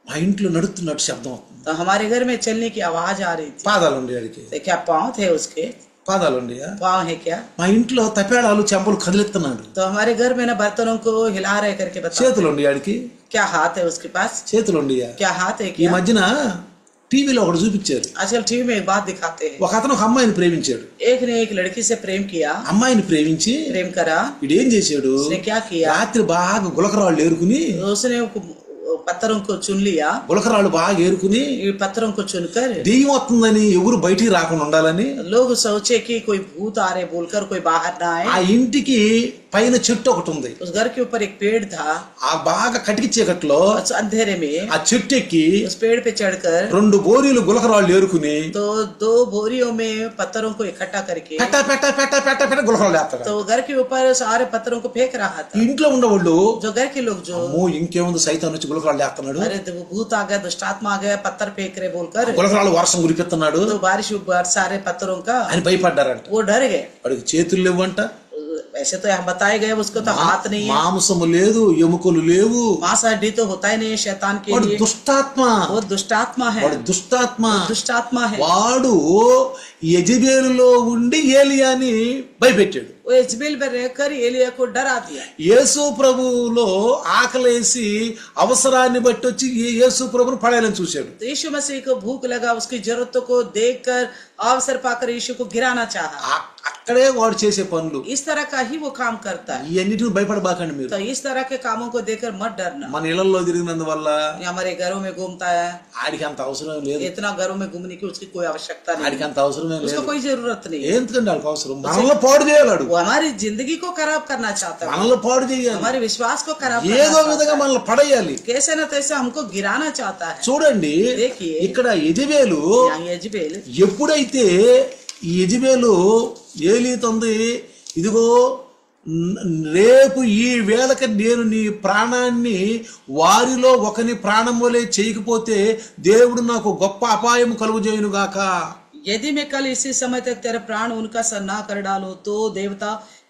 మా ఇంట్లో నడుస్తున్నట్టు శబ్దం అవుతుంది. तो हमारे घर में चलने की आवाज आ रही थी। పాదాలు ఉండే ఆడికి, तो क्या पाँव थे उसके? పాదాలు ఉండే. पाँव है क्या? మా ఇంట్లో తపేడాలు చెంపలు కదిలిస్తున్నాడు. तो हमारे घर में ना बर्तनों को हिला रहे करके बताया। చేతులు ఉండే ఆడికి, क्या हाथ है उसके पास? చేతులు ఉండే. क्या हाथ है ఈ क्या? మధ్యన టీవీలో ఒకటి చూపించారు. आजकल टीवी में एक बात दिखाते हैं। ఒక అతను ఒక అమ్మాయిని ప్రేమించాడు. एक ने एक लड़की से प्रेम किया, అమ్మాయిని ప్రేమించి प्रेम करा। వీడేం చేశాడు, उसने क्या किया? రాత్రి బాగా గులకరాళ్ళు ఏరుకుని, उसने पत्थरों को चुन लिया, గులకరాళ్ళు బాగా ఏరుకుని ये पत्थरों को चुनकर దెయ్యం వస్తుందని ఎవరు బయటికి రాకుండా ఉండాలని लोग सोचे कि कोई भूत आ रहे बोलकर कोई बाहर ना ఆ आए। ఇంటికి పైన చెట్టు ఒకటి ఉంది. उस घर के ऊपर एक पेड़ था। ఆ బాగా కటికి చీకట్లో उस अंधेरे में ఆ చెట్టు ఎక్కి उस पेड़ पे चढ़कर 2 బోరీలు గులకరాళ్ళు ఏరుకుని तो 2 बोरियों में पत्थरों को इकट्ठा करके పెట్ట పెట్ట పెట్ట పెట్ట పెట్ట గులకరాళ్ళు వేస్తాడు. तो घर के ऊपर सारे पत्थरों को फेंक रहा था। ఇంట్లో ఉండేవాళ్ళు जो घर के लोग जो అమ్మో ఇంకేముంది సైతాన్ వచ్చి గులకరాళ్ళు వేస్తున్నాడు, अरे तो भूत आ गया, दुष्टात्मा आ गया, पत्थर फेंक रहे बोलकर గులకరాళ్ళు వర్షం కురిపిస్తున్నాడు तो बारिश सारे पत्थरों का అని భయపడ్డారంట. वो डर गए। వాడికి చేతులు లేవంట, वैसे तो यहाँ बताया गया उसको तो हाथ नहीं है, మాంసము లేదు, ఎముకలు లేవు, मांस हड्डी तो होता ही नहीं है शैतान के వాడు लिए, దుష్టాత్మ, वो दुष्टात्मा है, వాడు దుష్టాత్మ. दुष्टात्मा है। వాడు యెజబేలులో ఉండి ఏలియాని భయపెట్టాడు. वो इजबेल में रहकर एलिया को डरा दिया। యేసు ప్రభువులో ఆకలేసి అవసరాన్ని బట్టి వచ్చి యేసు ప్రభువును పడేయాలని చూశాడు. तो यीशु मसीह को भूख लगा, उसकी जरूरतों को देखकर अवसर पाकर यीशु को गिराना चाहा। అక్కడే వాడు చేసే పనులు. इस तरह का ही वो काम करता है। ఇవన్నిటిని భయపడబాకండి మీరు. तो इस तरह के कामों को देखकर मत डरना। మన ఇళ్లలో తిరిగినందువల్ల हमारे घरों में घूमता है, ఆడికి అంత అవసరం లేదు. इतना घरों में घूमने की उसकी कोई आवश्यकता नहीं, ఆడికి అంత అవసరమే उसको లేదు. कोई जरूरत नहीं। ఎందుకంటే వాళ్ళకి అవసరం మనల్ని పాడు చేయాలాడు, वो हमारी जिंदगी को खराब करना चाहता है, మనల్ని పాడు చేయాలి, हमारे विश्वास को खराब ఏదో करना విధంగా चाहता మనల్ని పడేయాలి. है, कैसे न तैसे हमको गिराना चाहता है। చూడండి देखिए, ఇక్కడ యెజబేలు यहाँ यजेबेल ఎప్పుడైతే ఈ యెజబేలు ఏలీతోంది, ఇదిగో రేపు ఈ వేళకి నేను నీ ప్రాణాన్ని వారిలో ఒకని ప్రాణం వలె చేయకపోతే దేవుడు నాకు గొప్ప అపాయం కలుగజేయును గాక. यदि मैं कल इसी समय तक तेरे प्राण उनका सर ना कर डालूं तो देवता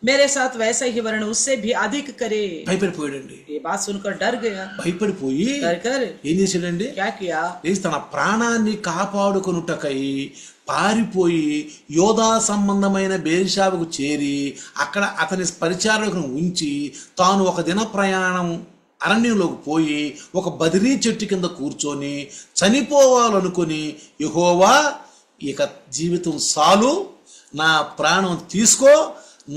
मेरे साथ वैसा ही वर्ण उससे भी अधिक करे। భయపడిపోయాడండి. ये बात सुनकर डर गया, భయపడిపోయి डर कर ఏం చేశాడండి, क्या किया, తన ప్రాణాన్ని కాపాడుకొనుటకై పారిపోయి యోధా సంబంధమైన బేర్షాబకు చేరి అక్కడ అతని పరిచారకును ఉంచి తాను ఒక దిన ప్రయాణం అరణ్యంలోకి పోయి ఒక బదిరీ చెట్టు కింద కూర్చొని చనిపోవాలనుకొని, యెహోవా ఇక జీవితం సాలు, నా ప్రాణం తీసుకో,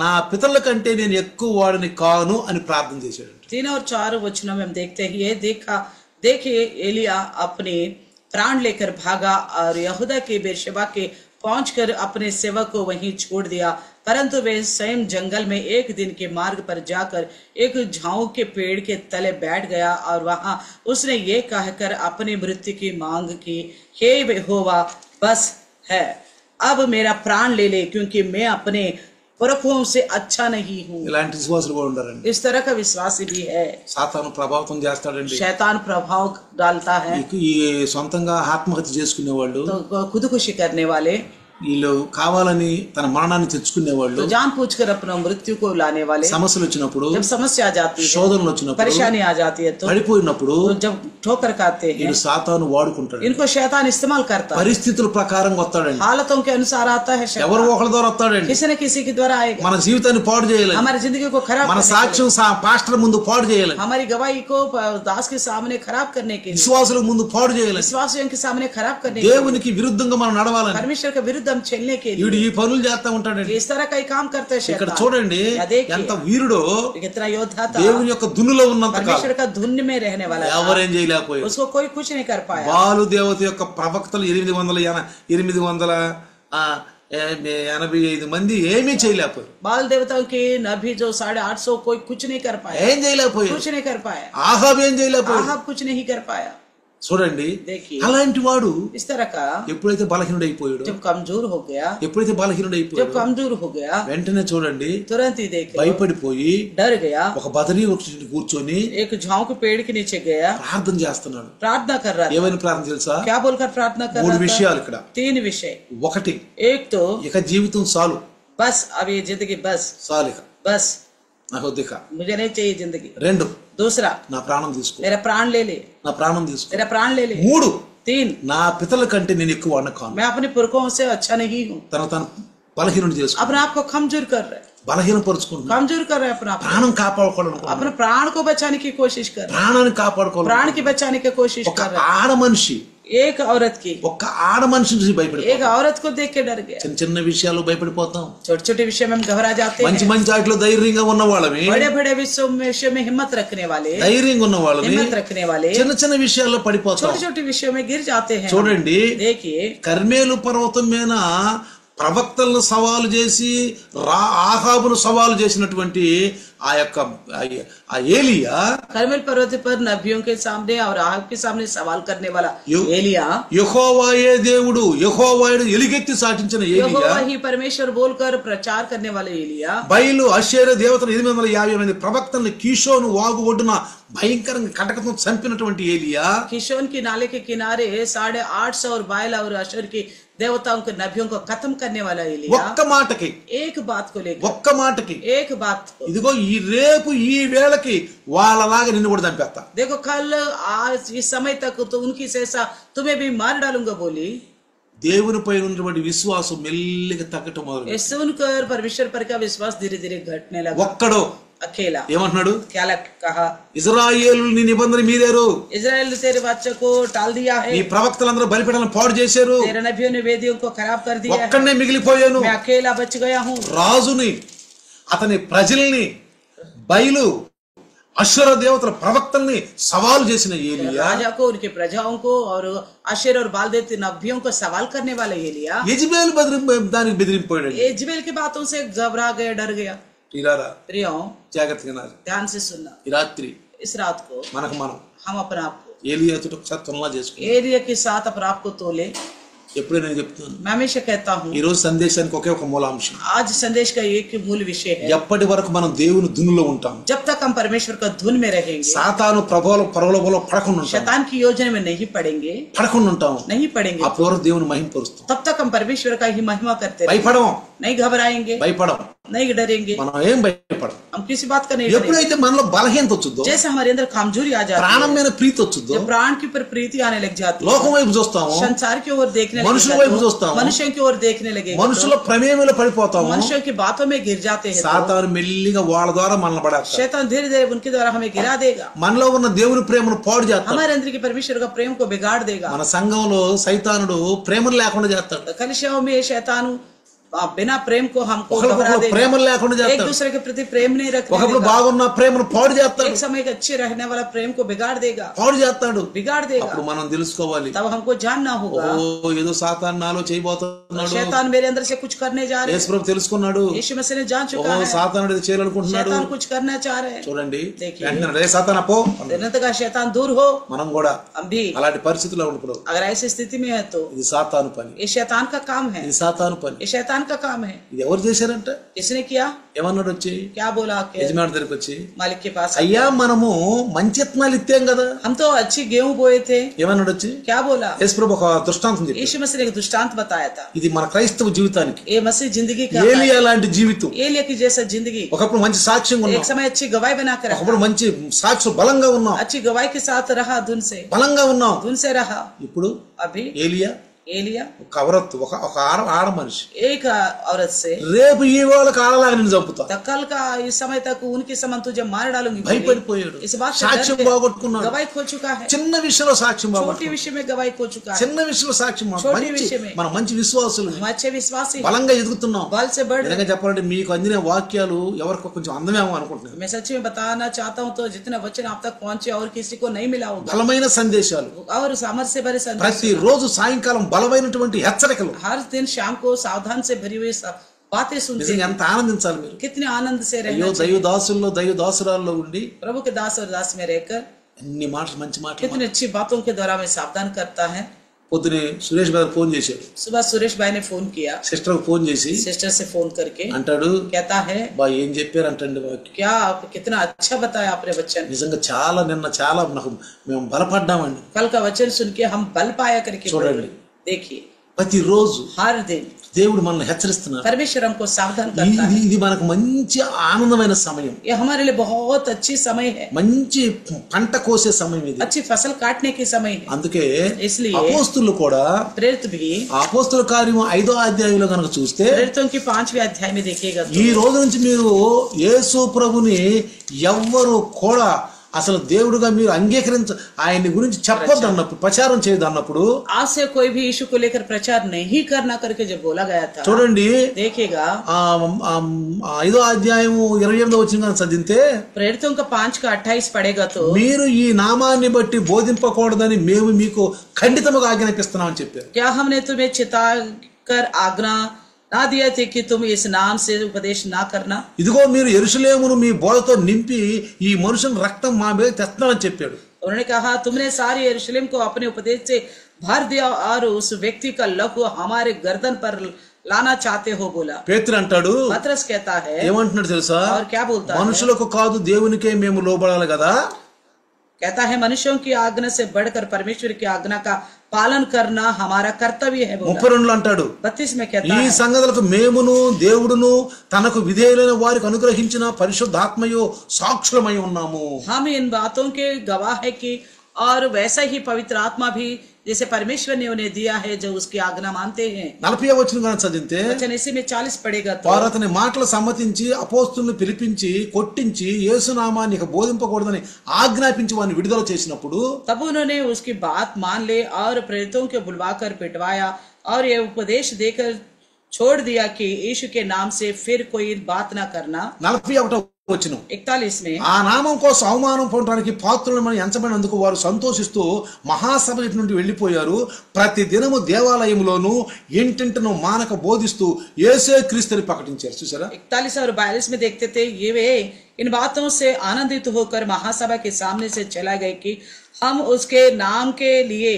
నా పితరుల కంటే నేను ఎక్కువ వాడిని కాను అని ప్రార్థన చేశాడు. 3 और 4 वचनों में हम देखते हैं, ये देखिए एलिया अपने प्राण लेकर भागा और यहूदा के बेरशेबा के पहुंचकर अपने सेवक को वहीं छोड़ दिया, परंतु वे स्वयं जंगल में एक दिन के मार्ग पर जाकर एक झाऊ के पेड़ के तले बैठ गया और वहां उसने ये कहकर अपनी मृत्यु की मांग की, हे यहोवा बस है, अब मेरा प्राण ले ले, क्योंकि मैं अपने पुरखों से अच्छा नहीं हूँ। ఇలాంటి విశ్వాసులు కూడా ఉంటారండి. इस तरह का विश्वासी भी है। సాతాను ప్రభావితం చేస్తాడండి. शैतान प्रभाव डालता है, ఈ సొంతంగా ఆత్మహత్య చేసుకునే వాళ్ళు, तो खुदकुशी करने वाले, వీళ్ళు కావాలని తన మరణాన్ని తెచ్చుకునేవాళ్ళు, तो जानबूझकर अपना मृत्यु को लाने वाले, సమస్యలు వచ్చినప్పుడు, जब समस्या आ जाती है, శోధనలు వచ్చినప్పుడు, परेशानी आ जाती है, तो పడిపోయినప్పుడు जब ठोकर खाते हैं, వీళ్ళు సాతాను వాడుకుంటాడు. इनको शैतान इस्तेमाल करता है, పరిస్థితుల ప్రకారం వస్తాడండి. हालतों के अनुसार आता है शैतान, ఎవరు ఒకరి ద్వారా వస్తాడండి. किसी न किसी के द्वारा आएगा, మన జీవితాన్ని పాడు చేయాలి, हमारी जिंदगी को खराब మన करने के సాక్ష్యం పాస్టర్ ముందు పాడు చేయాలి, लिए, हमारी गवाही को दास के सामने खराब करने के लिए, విశ్వాసుల ముందు పాడు చేయాలి, विश्वासियों के सामने खराब करने के लिए, దేవునికి విరుద్ధంగా మనం నడవాలని परमेश्वर के विरुद्ध हम चलने के लिए వీడు ఈ పనులు చేస్తా ఉంటాడండి. इस तरह का ही काम करते हैं ఇక్కడ शैतान। చూడండి या देखिए, ఎంత వీరుడో, कितना योद्धा था, దేవుని యొక్క దున్నులో ఉన్నంత కాలం परमेश्वर का धुन में रहने वाला था, ఎవరేం చేయలేకపోయారు. उसको कोई कुछ नहीं कर पाया। బాలు దేవత యొక్క ప్రవక్తలు 885 మంది ఏమీ చేయలేకపోయారు. बाल देवताओं के नबी जो 850 कोई कुछ नहीं कर पाया, ఏం చేయలేకపోయారు. कुछ नहीं कर पाया, ఆహాబ్ ఏం చేయలేకపోయారు. आहाब कुछ नहीं कर पाया। చూడండి देखिए, అలాంటి వాడు इस तरह का ఎప్పుడైతే బలహీనుడైపోయాడు, जब कमजोर हो गया, ఎప్పుడైతే जब బలహీనుడైపోయాడు कमजोर हो गया, వెంటనే చూడండి तुरंत ही देखे భయపడిపోయి डर गया, ఒక బదరీ వృక్షం కూర్చొని एक झाऊ के पेड़ के नीचे गया, ప్రార్థన చేస్తున్నాడు. प्रार्थना कर रहा था। ఏమైనా ప్రార్థన తెలుసా? क्या बोलकर प्रार्थना कर 3 रहा था? విషయాలు ఇక్కడ. 3 विषय। ఒకటి, एक तो ఇక జీవితం చాలు, बस अब ये जिंदगी बस, చాలు ఇక बस నాకు వద్దు ఇక. मुझे नहीं चाहिए जिंदगी। 2, दूसरा, నా ప్రాణం తీసుకో, मेरा प्राण ले ले, నా ప్రాణం తీసుకో. मेरा प्राण ले ले। 3, 3, నా పితల కంటే నేను ఎక్కువ వాడిన కాను. मैं अपने पुरखों से अच्छा नहीं हूँ। తను బలహీనుడు చేసుకో, अपने आप को कमजोर कर रहे, బలహీనపరుచుకుంటున్నా. कमजोर कर रहे अपना आप, ప్రాణం కాపాడుకోవాలను, अपने प्राण को बचाने की कोशिश कर रहे, ప్రాణాన్ని కాపాడుకోవాలి. प्राण की बचाने की कोशिश ఒక कर रहे। ఆడ మనిషి, एक औरत की, ఒక్క ఆడ మనిషి చూసి భయపడి एक औरत को देख के डर गया। చిన్న చిన్న విషయాలు భయపడిపోతాం. छोटे छोटे विषय में हम घबरा जाते మంచి हैं। మంచి వాటిలో ధైర్యంగా ఉన్న వాళ్ళని, बड़े बड़े विषय में हिम्मत रखने वाले, ధైర్యంగా ఉన్న వాళ్ళని हिम्मत रखने वाले చిన్న చిన్న విషయాల్లో పడిపోతాం. छोटे छोटे विषयों में गिर जाते हैं। చూడండి देखिए, కర్మేలు పర్వతం మీద ప్రవక్తలను సవాలు చేసి ఆహాబును సవాలు చేసినటువంటి ఆ యొక్క ఆ ఏలియా, कर्मेल पर्वत पर नबियों के सामने और आहाब के सामने सवाल करने वाला एलिया, యెహోవాయే దేవుడు, యెహోవాయుడు ఎలుగెత్తి సాటించిన ఏలియా, यहोवा ही परमेश्वर बोलकर प्रचार करने वाले एलिया, బయలు అషేరు దేవతలు 850 మంది ప్రవక్తలను కీషోను వాగు ఒడ్డున భయంకరంగా కటకతో చంపినటువంటి ఏలియా, किशोन की नाले के किनारे 850 और बायल और अशर की देवताओं के नबियों को खत्म करने वाला एलिया ఒక్క మాటకి एक बात को लेकर ఒక్క మాటకి एक बात को ఇదిగో ఈ రేపు ఈ వేళకి వాళ్ళలాగా నిన్ను కూడా చంపేస్తా. देखो कल आज इस समय तक तो उनकी जैसा तुम्हें भी मार डालूंगा बोली. దేవునిపై ఉన్నటువంటి విశ్వాసం మెల్లిగా తగ్గటం మొదలు. ये सुनकर परमेश्वर पर का विश्वास धीरे धीरे घटने लगा. ఒక్కడో अकेला ఏమంటున్నాడు? क्या कहा? ఇజ్రాయేలు నీ నిబంధన మీరారు, इजराइल तेरे बच्चों को टाल दिया है, నీ ప్రవక్తలందరూ బలిపీఠాలను పాడు చేశారు, तेरे नबियों ने वेदियों को खराब कर दिया है, ఒక్కనే మిగిలిపోయాను. मैं अकेला बच गया हूँ. రాజుని అతని ప్రజల్ని బయలు అశ్వర దేవతల ప్రవక్తల్ని సవాల్ చేసిన ఏలియా राजा को उनके प्रजाओं को और आशेर और बाल देते नबियों को सवाल करने वाला एलिया యెజబెలు దానికి బెదిరింపోయాడు. यजेबेल की बातों से घबरा गया, डर गया. ఇలారా प्रियो జాగ్రత్తగా వినాలి. ध्यान से सुनना. ఈ రాత్రి इस रात को మనం हम अपने आप को ఏలియాతో ఒకసారి తులనా చేసుకుంటాం. एलिया के साथ अपने आप को तोले. ఎప్పుడూ నేను చెప్తున్నాను, मैं हमेशा कहता हूँ ఈ రోజు సందేశానికి ఒకే ఒక మూలాంశం. आज संदेश का एक मूल विषय है, ఎప్పటి వరకు మనం దేవుని ధునిలో ఉంటాం, जब तक हम परमेश्वर का धुन में रहेंगे, సాతాను ప్రలోభంలో పడకుండా ఉంటాం, शैतान की योजना में नहीं पड़ेंगे, नहीं पड़ेंगे, అప్పటి వరకు దేవుని మహిమపరుస్తాం. तब तक हम परमेश्वर का ही महिमा करते रहेंगे. భయపడం नहीं घबराएंगे, नहीं डरेंगे, మనం ఏం భయపడం. हम किसी बात का नहीं डरेंगे. ఎప్పుడైతే మనలో బలహీనత వచ్చుద్దో, जैसे हमारे अंदर कमजोरी आ जाती ప్రాణం మీద ప్రీతి వచ్చుద్దో, है, जब प्राण की पर प्रीति आने लग जाती है, లోకం వైపు చూస్తాము, संसार की ओर देखने మనుషుల लगेगा వైపు तो, చూస్తాము, मनुष्यों की ओर देखने लगेगा మనుషుల ప్రమేయంలో పడిపోతాము. तो, मनुष्यों की बातों में गिर जाते हैं तो, సాతాను మెల్లిగా వాళ్ళ ద్వారా మనల్ని పడేస్తాడు. शैतान धीरे धीरे उनके द्वारा हमें गिरा देगा. మనలో ఉన్న దేవుని ప్రేమను పాడు చేస్తాడు. हमारे अंदर की परमेश्वर का प्रेम को बिगाड़ देगा. మన సంఘంలో సైతానుడు ప్రేమను లేకుండా చేస్తాడు. कलिसियाओं में शैतान बिना प्रेम को हमको घबरा ఒకప్పుడు देगा. ప్రేమను లేకుండా एक చేస్తాడు. दूसरे के प्रति प्रेम नहीं रखने ఒకప్పుడు देगा. బాగున్న ప్రేమను పాడు చేస్తాడు. एक समय के अच्छे रहने वाला प्रेम को बिगाड़ देगा, పాడు చేస్తాడు. बिगाड़ देगा. అప్పుడు మనం తెలుసుకోవాలి, तब हमको जानना होगा ఓ ఏదో సాతాను నాలో చేయబోతున్నాడు, शैतान मेरे अंदर से कुछ करने जा रहे हैं. యేసు ప్రభు తెలుసుకున్నాడు, यीशु मसीह ने जान ఓ चुका है సాతానుడు ఇది చేయాలనుకుంటున్నాడు. शैतान कुछ करना चाह रहे हैं. చూడండి, देखिए. వెంటనే రే సాతానా పో. का शैतान दूर हो. మనం కూడా हम भी అలాంటి పరిస్థితిలో ఉన్నప్పుడు अगर ऐसी स्थिति में है तो ఇది సాతాను పని, ये शैतान का काम है, ఇది సాతాను పని. ये शैतान का काम है. ఇది ఎవరు చేశారంట? किसने किया? ఏమన్నాడు వచ్చి क्या बोला के యజమాని దగ్గరికి వచ్చి, मालिक के पास? అయ్యా మనము మంచి ఇత్తనాలు ఇత్తాం కదా. हम तो अच्छी गेहूं बोए थे. ఏమన్నాడు వచ్చి? क्या बोला? యేసు ప్రభు ఒక దృష్టాంతం చెప్పాడు. यीशु मसीह ने एक दृष्टांत बताया था. ఇది మన క్రైస్తవ జీవితానికి ये मसीह जिंदगी का ఏలియా లాంటి జీవితం. एलिया की जैसा जिंदगी. ఒకప్పుడు మంచి సాక్ష్యంగా एक ఉన్నాం, समय अच्छी गवाही बनाकर रखा, ఒకప్పుడు మంచి సాక్షి బలంగా ఉన్నాం, अच्छी गवाही के साथ रहा, బలంగా ఉన్నాం. धुन से रहा. ఇప్పుడు अभी ఏలియా एलिया ఒక అవరత్తు, ఒక ఆడ మనిషి. एक औरत से రేపు ఈ వాళ్ళకి ఆడలాగా నేను చంపుతా. कल का इस समय तक उनके समान तुझे मार डालूंगी. భయపడిపోయాడు, इस बात से సాక్ష్యం डर गया. బాగొట్టుకున్నాడు. गवाही खो चुका है, చిన్న విషయంలో సాక్ష్యం छोटी బాగొట్టుకున్నాడు, विषय में गवाही खो चुका है. చిన్న విషయంలో సాక్ష్యం छोटी विषय में. మన మంచి విశ్వాసులు हम अच्छे विश्वासी బలంగా ఎదుగుతున్నాం. बल से बढ़ रहे. నిజంగా చెప్పాలంటే మీకు అందిన వాక్యాలు ఎవరికో కొంచెం అందమేమో అనుకుంటున్నాను. मैं सच में बताना चाहता हूँ तो जितना वचन आप तक पहुंचे और किसी को नहीं मिला होगा, బలమైన సందేశాలు, और सामर्थ्य से भरे संदेश, ప్రతి రోజు సాయంకాలం బలమైనటువంటి హెచ్చరికలు. हर दिन शाम को सावधान से भरी हुई बातें सुनते నిజంగా ఎంత ఆనందించాలి మీరు. कितने आनंद से అయ్యో रहना चाहिए. దైవదాసుల్లో దైవదాసురాల్లో ఉండి प्रभु के दास और दास में रहकर అన్ని మాటలు మంచి మాటలు. कितनी अच्छी बातों के द्वारा में सावधान करता है. పొద్దునే సురేష్ గారు ఫోన్ చేశాడు, सुबह सुरेश भाई ने फोन किया, సిస్టర్ ఫోన్ చేసి सिस्टर से फोन करके అంటాడు, कहता है బా ఏం చెప్పారు అంటండి వాక్యం. क्या आप कितना अच्छा बताया आपने वचन. నిజంగా చాలా నిన్న చాలా నాకు మేము బలపడ్డామండి. कल का वचन सुन के हम बल पाया करके చూడండి, देखिए ప్రతిరోజు हर दिन దేవుడు మనల్ని హెచ్చరిస్తున్నారు. परमेश्वर हमको सावधान करता है. ఇది మనకు మంచి ఆనందమైన సమయం, ये हमारे लिए बहुत अच्छी समय है, మంచి పంట కోసే సమయం ఇది. अच्छी फसल काटने की समय है. అందుకే इसलिए అపోస్తులు కూడా प्रेरित भी అపోస్తుల కార్యము 5వ అధ్యాయంలో కనుక చూస్తే, प्रेरितों की 5वें अध्याय में देखिएगा ఈ तो రోజు నుంచి మీరు యేసు ప్రభుని ఎవ్వరు కూడా అసలు దేవుడుగా మీరు ఆయన్ని గురించి చెప్పొద్దు అన్నప్పుడు, ప్రచారం చేయదు అన్నప్పుడు, आज से कोई भी यीशु को लेकर प्रचार नहीं करना करके जब बोला गया था, చూడండి देखिएगा 5వ అధ్యాయము 28వ వచనం చదివితే, प्रेरितों का 5 का 28 पढ़ेगा तो మీరు ఈ నామాన్ని బట్టి బోధింపకూడదని మేము మీకు ఖండితముగా ఆజ్ఞాపిస్తున్నామని చెప్పారు. क्या हमने तुम्हें चिता कर आज्ञा ना दिया थे कि तुम इस नाम से उपदेश ना करना. ఇదిగో మీరు యెరూషలేమును మీ బోధతో నింపి ఈ మనుషుని రక్తం మా మీద తెస్తున్నామని చెప్పాడు. उन्होंने कहा तुमने सारे यरूशलेम को अपने उपदेश से भर दिया और उस व्यक्ति का लहू हमारे गर्दन पर लाना चाहते हो बोला. పేతురు అంటాడు, पतरस कहता है, ఏమంటున్నాడు తెలుసా, और क्या बोलता है, మనుషులకు కాదు దేవునికే మేము లోబడాలి కదా. कहता है मनुष्यों की आज्ञा से बढ़कर परमेश्वर की आज्ञा का पालन करना हमारा कर्तव्य है बोला। 32 అంటాడు 32 में कहता ఈ है సంగతులకు మేమును దేవుడును తనకు విధేయులైన వారికి అనుగ్రహించిన పరిశుద్ధాత్మయు సాక్షులమై ఉన్నాము. हम इन बातों के गवाह है कि और वैसा ही पवित्र आत्मा भी जैसे परमेश्वर ने उन्हें दिया है जो उसकी आज्ञा मानते हैं। 40వ వచనం గాని చదివితే वचन इसी में 40 पड़ेगा तो వారు అతని మాటలు సమ్మతించి అపోస్తులను పిలిపించి కొట్టించి యేసునామాన్ని ఇక బోధింపకూడదని ఆజ్ఞాపించి వారిని విడుదల చేసినప్పుడు तब उन्होंने उसकी बात मान ले और प्रेरितों को बुलवाकर पिटवाया और ये उपदेश देकर छोड़ दिया कि यीशु के नाम से फिर कोई बात ना करना। 41వ వచనం 41 में ఆ నామం కోసం అవమానం పొందడానికి పాత్రులను ఎంచబడినందుకు వారు సంతోషిస్తూ మహాసభ నుండి వెళ్లిపోయారు. ప్రతి దినము దేవాలయంలోను ఇంటింటను మానక బోధిస్తూ యేసే క్రీస్తుని ప్రకటించారు. చూసారా 41 और 42 में देखते थे ये वे इन बातों से आनंदित होकर महासभा के सामने से चला गए कि हम उसके नाम के लिए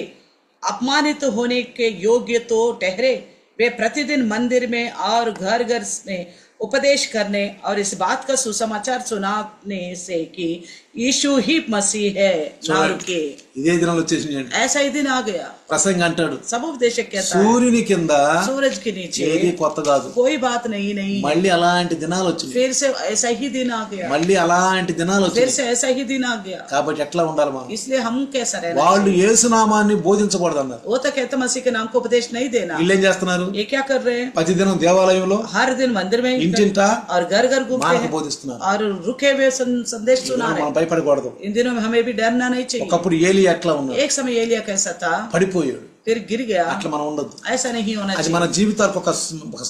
अपमानित होने के योग्य तो ठहरे। वे प्रतिदिन मंदिर में और घर घर में उपदेश करने और इस बात का सुसमाचार सुनाने से कि यीशु ही मसीह है ना रुके। ఇదే దినాలు వచ్చేసింది. ऐसा ही दिन आ गया। ప్రసంగి అంటాడు सब उपदेशक कहता है సూర్యుని కింద सूरज के नीचे ఏది కొత్త కాదు. कोई बात नहीं మళ్ళీ అలాంటి దినాలు వచ్చినాయి. फिर से ऐसा ही दिन आ गया। మళ్ళీ అలాంటి దినాలు फिर వచ్చినాయి. से ऐसा ही दिन आ गया। కాబట్టి ఎట్లా ఉండాలి మనం? इसलिए हम कैसा रहना వాళ్ళు యేసునామాన్ని బోధించకూడదు అన్నారు. वो तो कहते मसीह के नाम को उपदेश नहीं देना। వీళ్ళు ఏం చేస్తున్నారు? ये क्या कर रहे हैं? ప్రతిదినం దేవాలయంలో हर दिन मंदिर में ఇంటింట और घर घर घूमते మానక हैं బోధిస్తున్నారు. और रुके हुए संदेश सुना रहे మనం हैं। భయపడకూడదు. इन दिनों में हमें भी डरना नहीं चाहिए। ఒకప్పుడు ఏలియా ఎట్లా ఉన్నాడు? एक समय एलिया कैसा था, పడిపోయాడు. फिर गिर गया। అట్లా మనం ఉండదు. ऐसा नहीं होना అది चाहिए। మన జీవితాలకు ఒక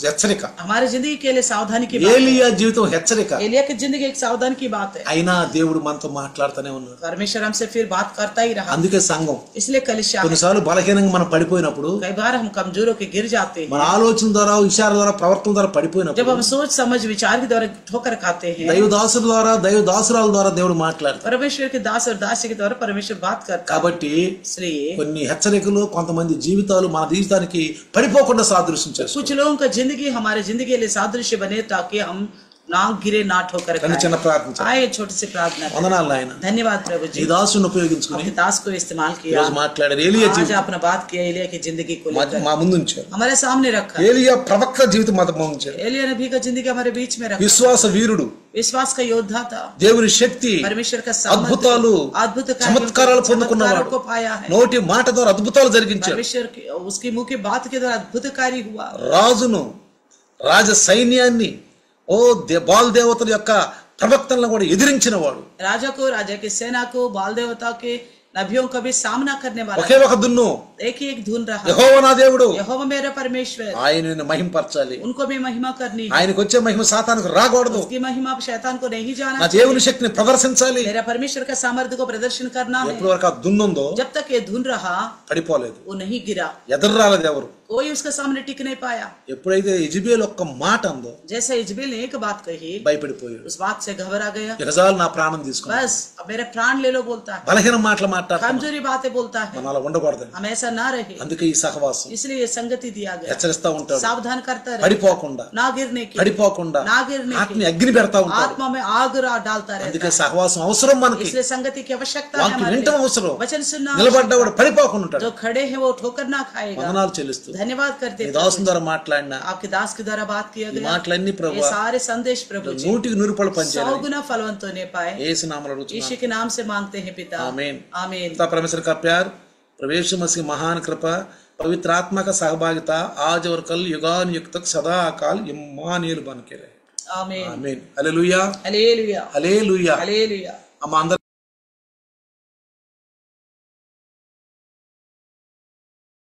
హెచ్చరిక. हमारे जिंदगी के लिए सावधानी की बात है। ఏలియా జీవితం హెచ్చరిక. एलिया की जिंदगी एक सावधानी की बात है। అయినా దేవుడు మనతో మాట్లాడుతూనే ఉన్నాడు. परमेश्वर हमसे फिर बात करता ही रहा। అందుకే సంఘం इसलिए कलिशा కొన్నిసార్లు బలహీనంగా మనం పడిపోయినప్పుడు कई बार हम कमजोरों के गिर जाते हैं। మన ఆలోచన ద్వారా విచారాల ద్వారా ప్రవర్తన ద్వారా जब పడిపోయినప్పుడు हम सोच समझ विचार के द्वारा ठोकर खाते हैं, దైవదాసుల ద్వారా దైవదాసురాల ద్వారా దేవుడు మాట్లాడతాడు. परमेश्वर के दास और दासी के द्वारा परमेश्वर बात करता है। కాబట్టి इसलिए కొన్ని హెచ్చరికలు కొంతమంది జీవితాలు మన జీవితానికి పడిపోకుండా సాదృశ్యం చేస్తాయి. कुछ लोगों का जिंदगी हमारे जिंदगी के लिए सादृश्य बने ताकि हम ना गिरे ना ठोकर చిన్న చిన్న खाएं। ప్రార్థన చేద్దాం. आए छोटी सी प्रार्थना करें। వందనాలు నాయన. धन्यवाद प्रभु ఈ जी, దాసుని ఉపయోగించుకుని आपके दास को इस्तेमाल ఈ किया। రోజు మాట్లాడారు. ఏలియా आज జీవితం आपने बात किया एलिया की जिंदगी को మా लेकर ముందు ఉంచారు. हमारे सामने रखा। ఏలియా ప్రవక్త జీవితం మా ఉంచారు. एलिया नबी का जिंदगी हमारे बीच में रखा। విశ్వాస వీరుడు, विश्वास का योद्धा था। దేవుని శక్తి, परमेश्वर का అద్భుతాలు, अद्भुत చమత్కారాలు పొందుకున్నవాడు, को पाया है। నోటి మాట ద్వారా అద్భుతాలు జరిగించాడు. परमेश्वर की उसकी मुंह की बात के द्वारा अद्भुत कार्य हुआ। రాజును, రాజ సైన్యాన్ని, బాల్ దేవతల యొక్క ప్రవక్తలను కూడా ఎదిరించిన వాడు. राजा को, राजा की सेना को, बाल देवता के नबियों का भी सामना करने वाला ఒకే ఒక దున్ను एक ही एक धुन रहा। యెహోవా నా దేవుడు, यहोवा मेरा परमेश्वर, ఆయనను మహింపరచాలి. उनको भी महिमा करनी है। ఆయనకు వచ్చే మహిమ సాతానుకు రాకూడదు. उसकी महिमा शैतान को नहीं जाना నా चाहिए। దేవుని శక్తిని ప్రదర్శించాలి. मेरा परमेश्वर का सामर्थ्य को प्रदर्शन करना है। ఎప్పటి వరకు ఆ దున్నుందో जब तक ये धुन रहा పడిపోలేదు, वो नहीं गिरा, ఎదురు రాలేదు ఎవరు. कोई उसके सामने टिक नहीं पाया। ఎప్పుడైతే ఇజబేల్ ఒక్క మాట అందో जैसे इजबेल ने एक बात कही, భయపడిపోయాడు. उस बात से घबरा गया। ఇకజాలు నా ప్రాణం తీసుకున్నాడు. बस अब मेरा प्राण ले लो बोलता है, బలహీన మాటలు మాట్లాడతాం. कमजोरी बातें बोलता है। మనం అలా ఉండకూడదు. हम ऐसा ना रहे, అందుకే ఈ సహవాసం इसलिए ये संगति दिया गया। హెచ్చరిస్తా ఉంటాడు. सावधान करता रहे, పడిపోకుండా ना गिरने की, పడిపోకుండా ना गिरने ఆత్మని की, అగ్ని పెడతా ఉంటాడు. आत्मा में आग डालता रहता అందుకే है। సహవాసం అవసరం మనకి. इसलिए संगति की आवश्यकता है వాక్యం हमारे వినటం लिए। అవసరం. वचन सुनना నిలబడ్డవాడు పడిపోకుండా ఉంటాడు. जो खड़े हैं वो ठोकर ना खाएगा। వందనాలు చెల్లిస్తూ धन्यवाद करते ఈ हैं దాసుని प्रभु ద్వారా जी। మాట్లాడిన आपके दास के द्वारा बात किया ఈ गया మాటలన్నీ ये ప్రభు सारे संदेश प्रभु जी 100% 100 పనిచేయాలి. गुना फलवंत होने पाए। యేసు నామములో అడుగుతున్నాను. यीशु के नाम से मांगते हैं पिता, आमीन। आमीन। पिता परमेश्वर का प्यार, प्रभु यीशु मसीह महान कृपा, पवित्र आत्मा का सहभागिता आज और कल युगान युग तक सदा अकाल इम्मानुएल बन के रहे। आमीन। आमीन। Hallelujah, hallelujah, hallelujah. हालेलुया। हम अंदर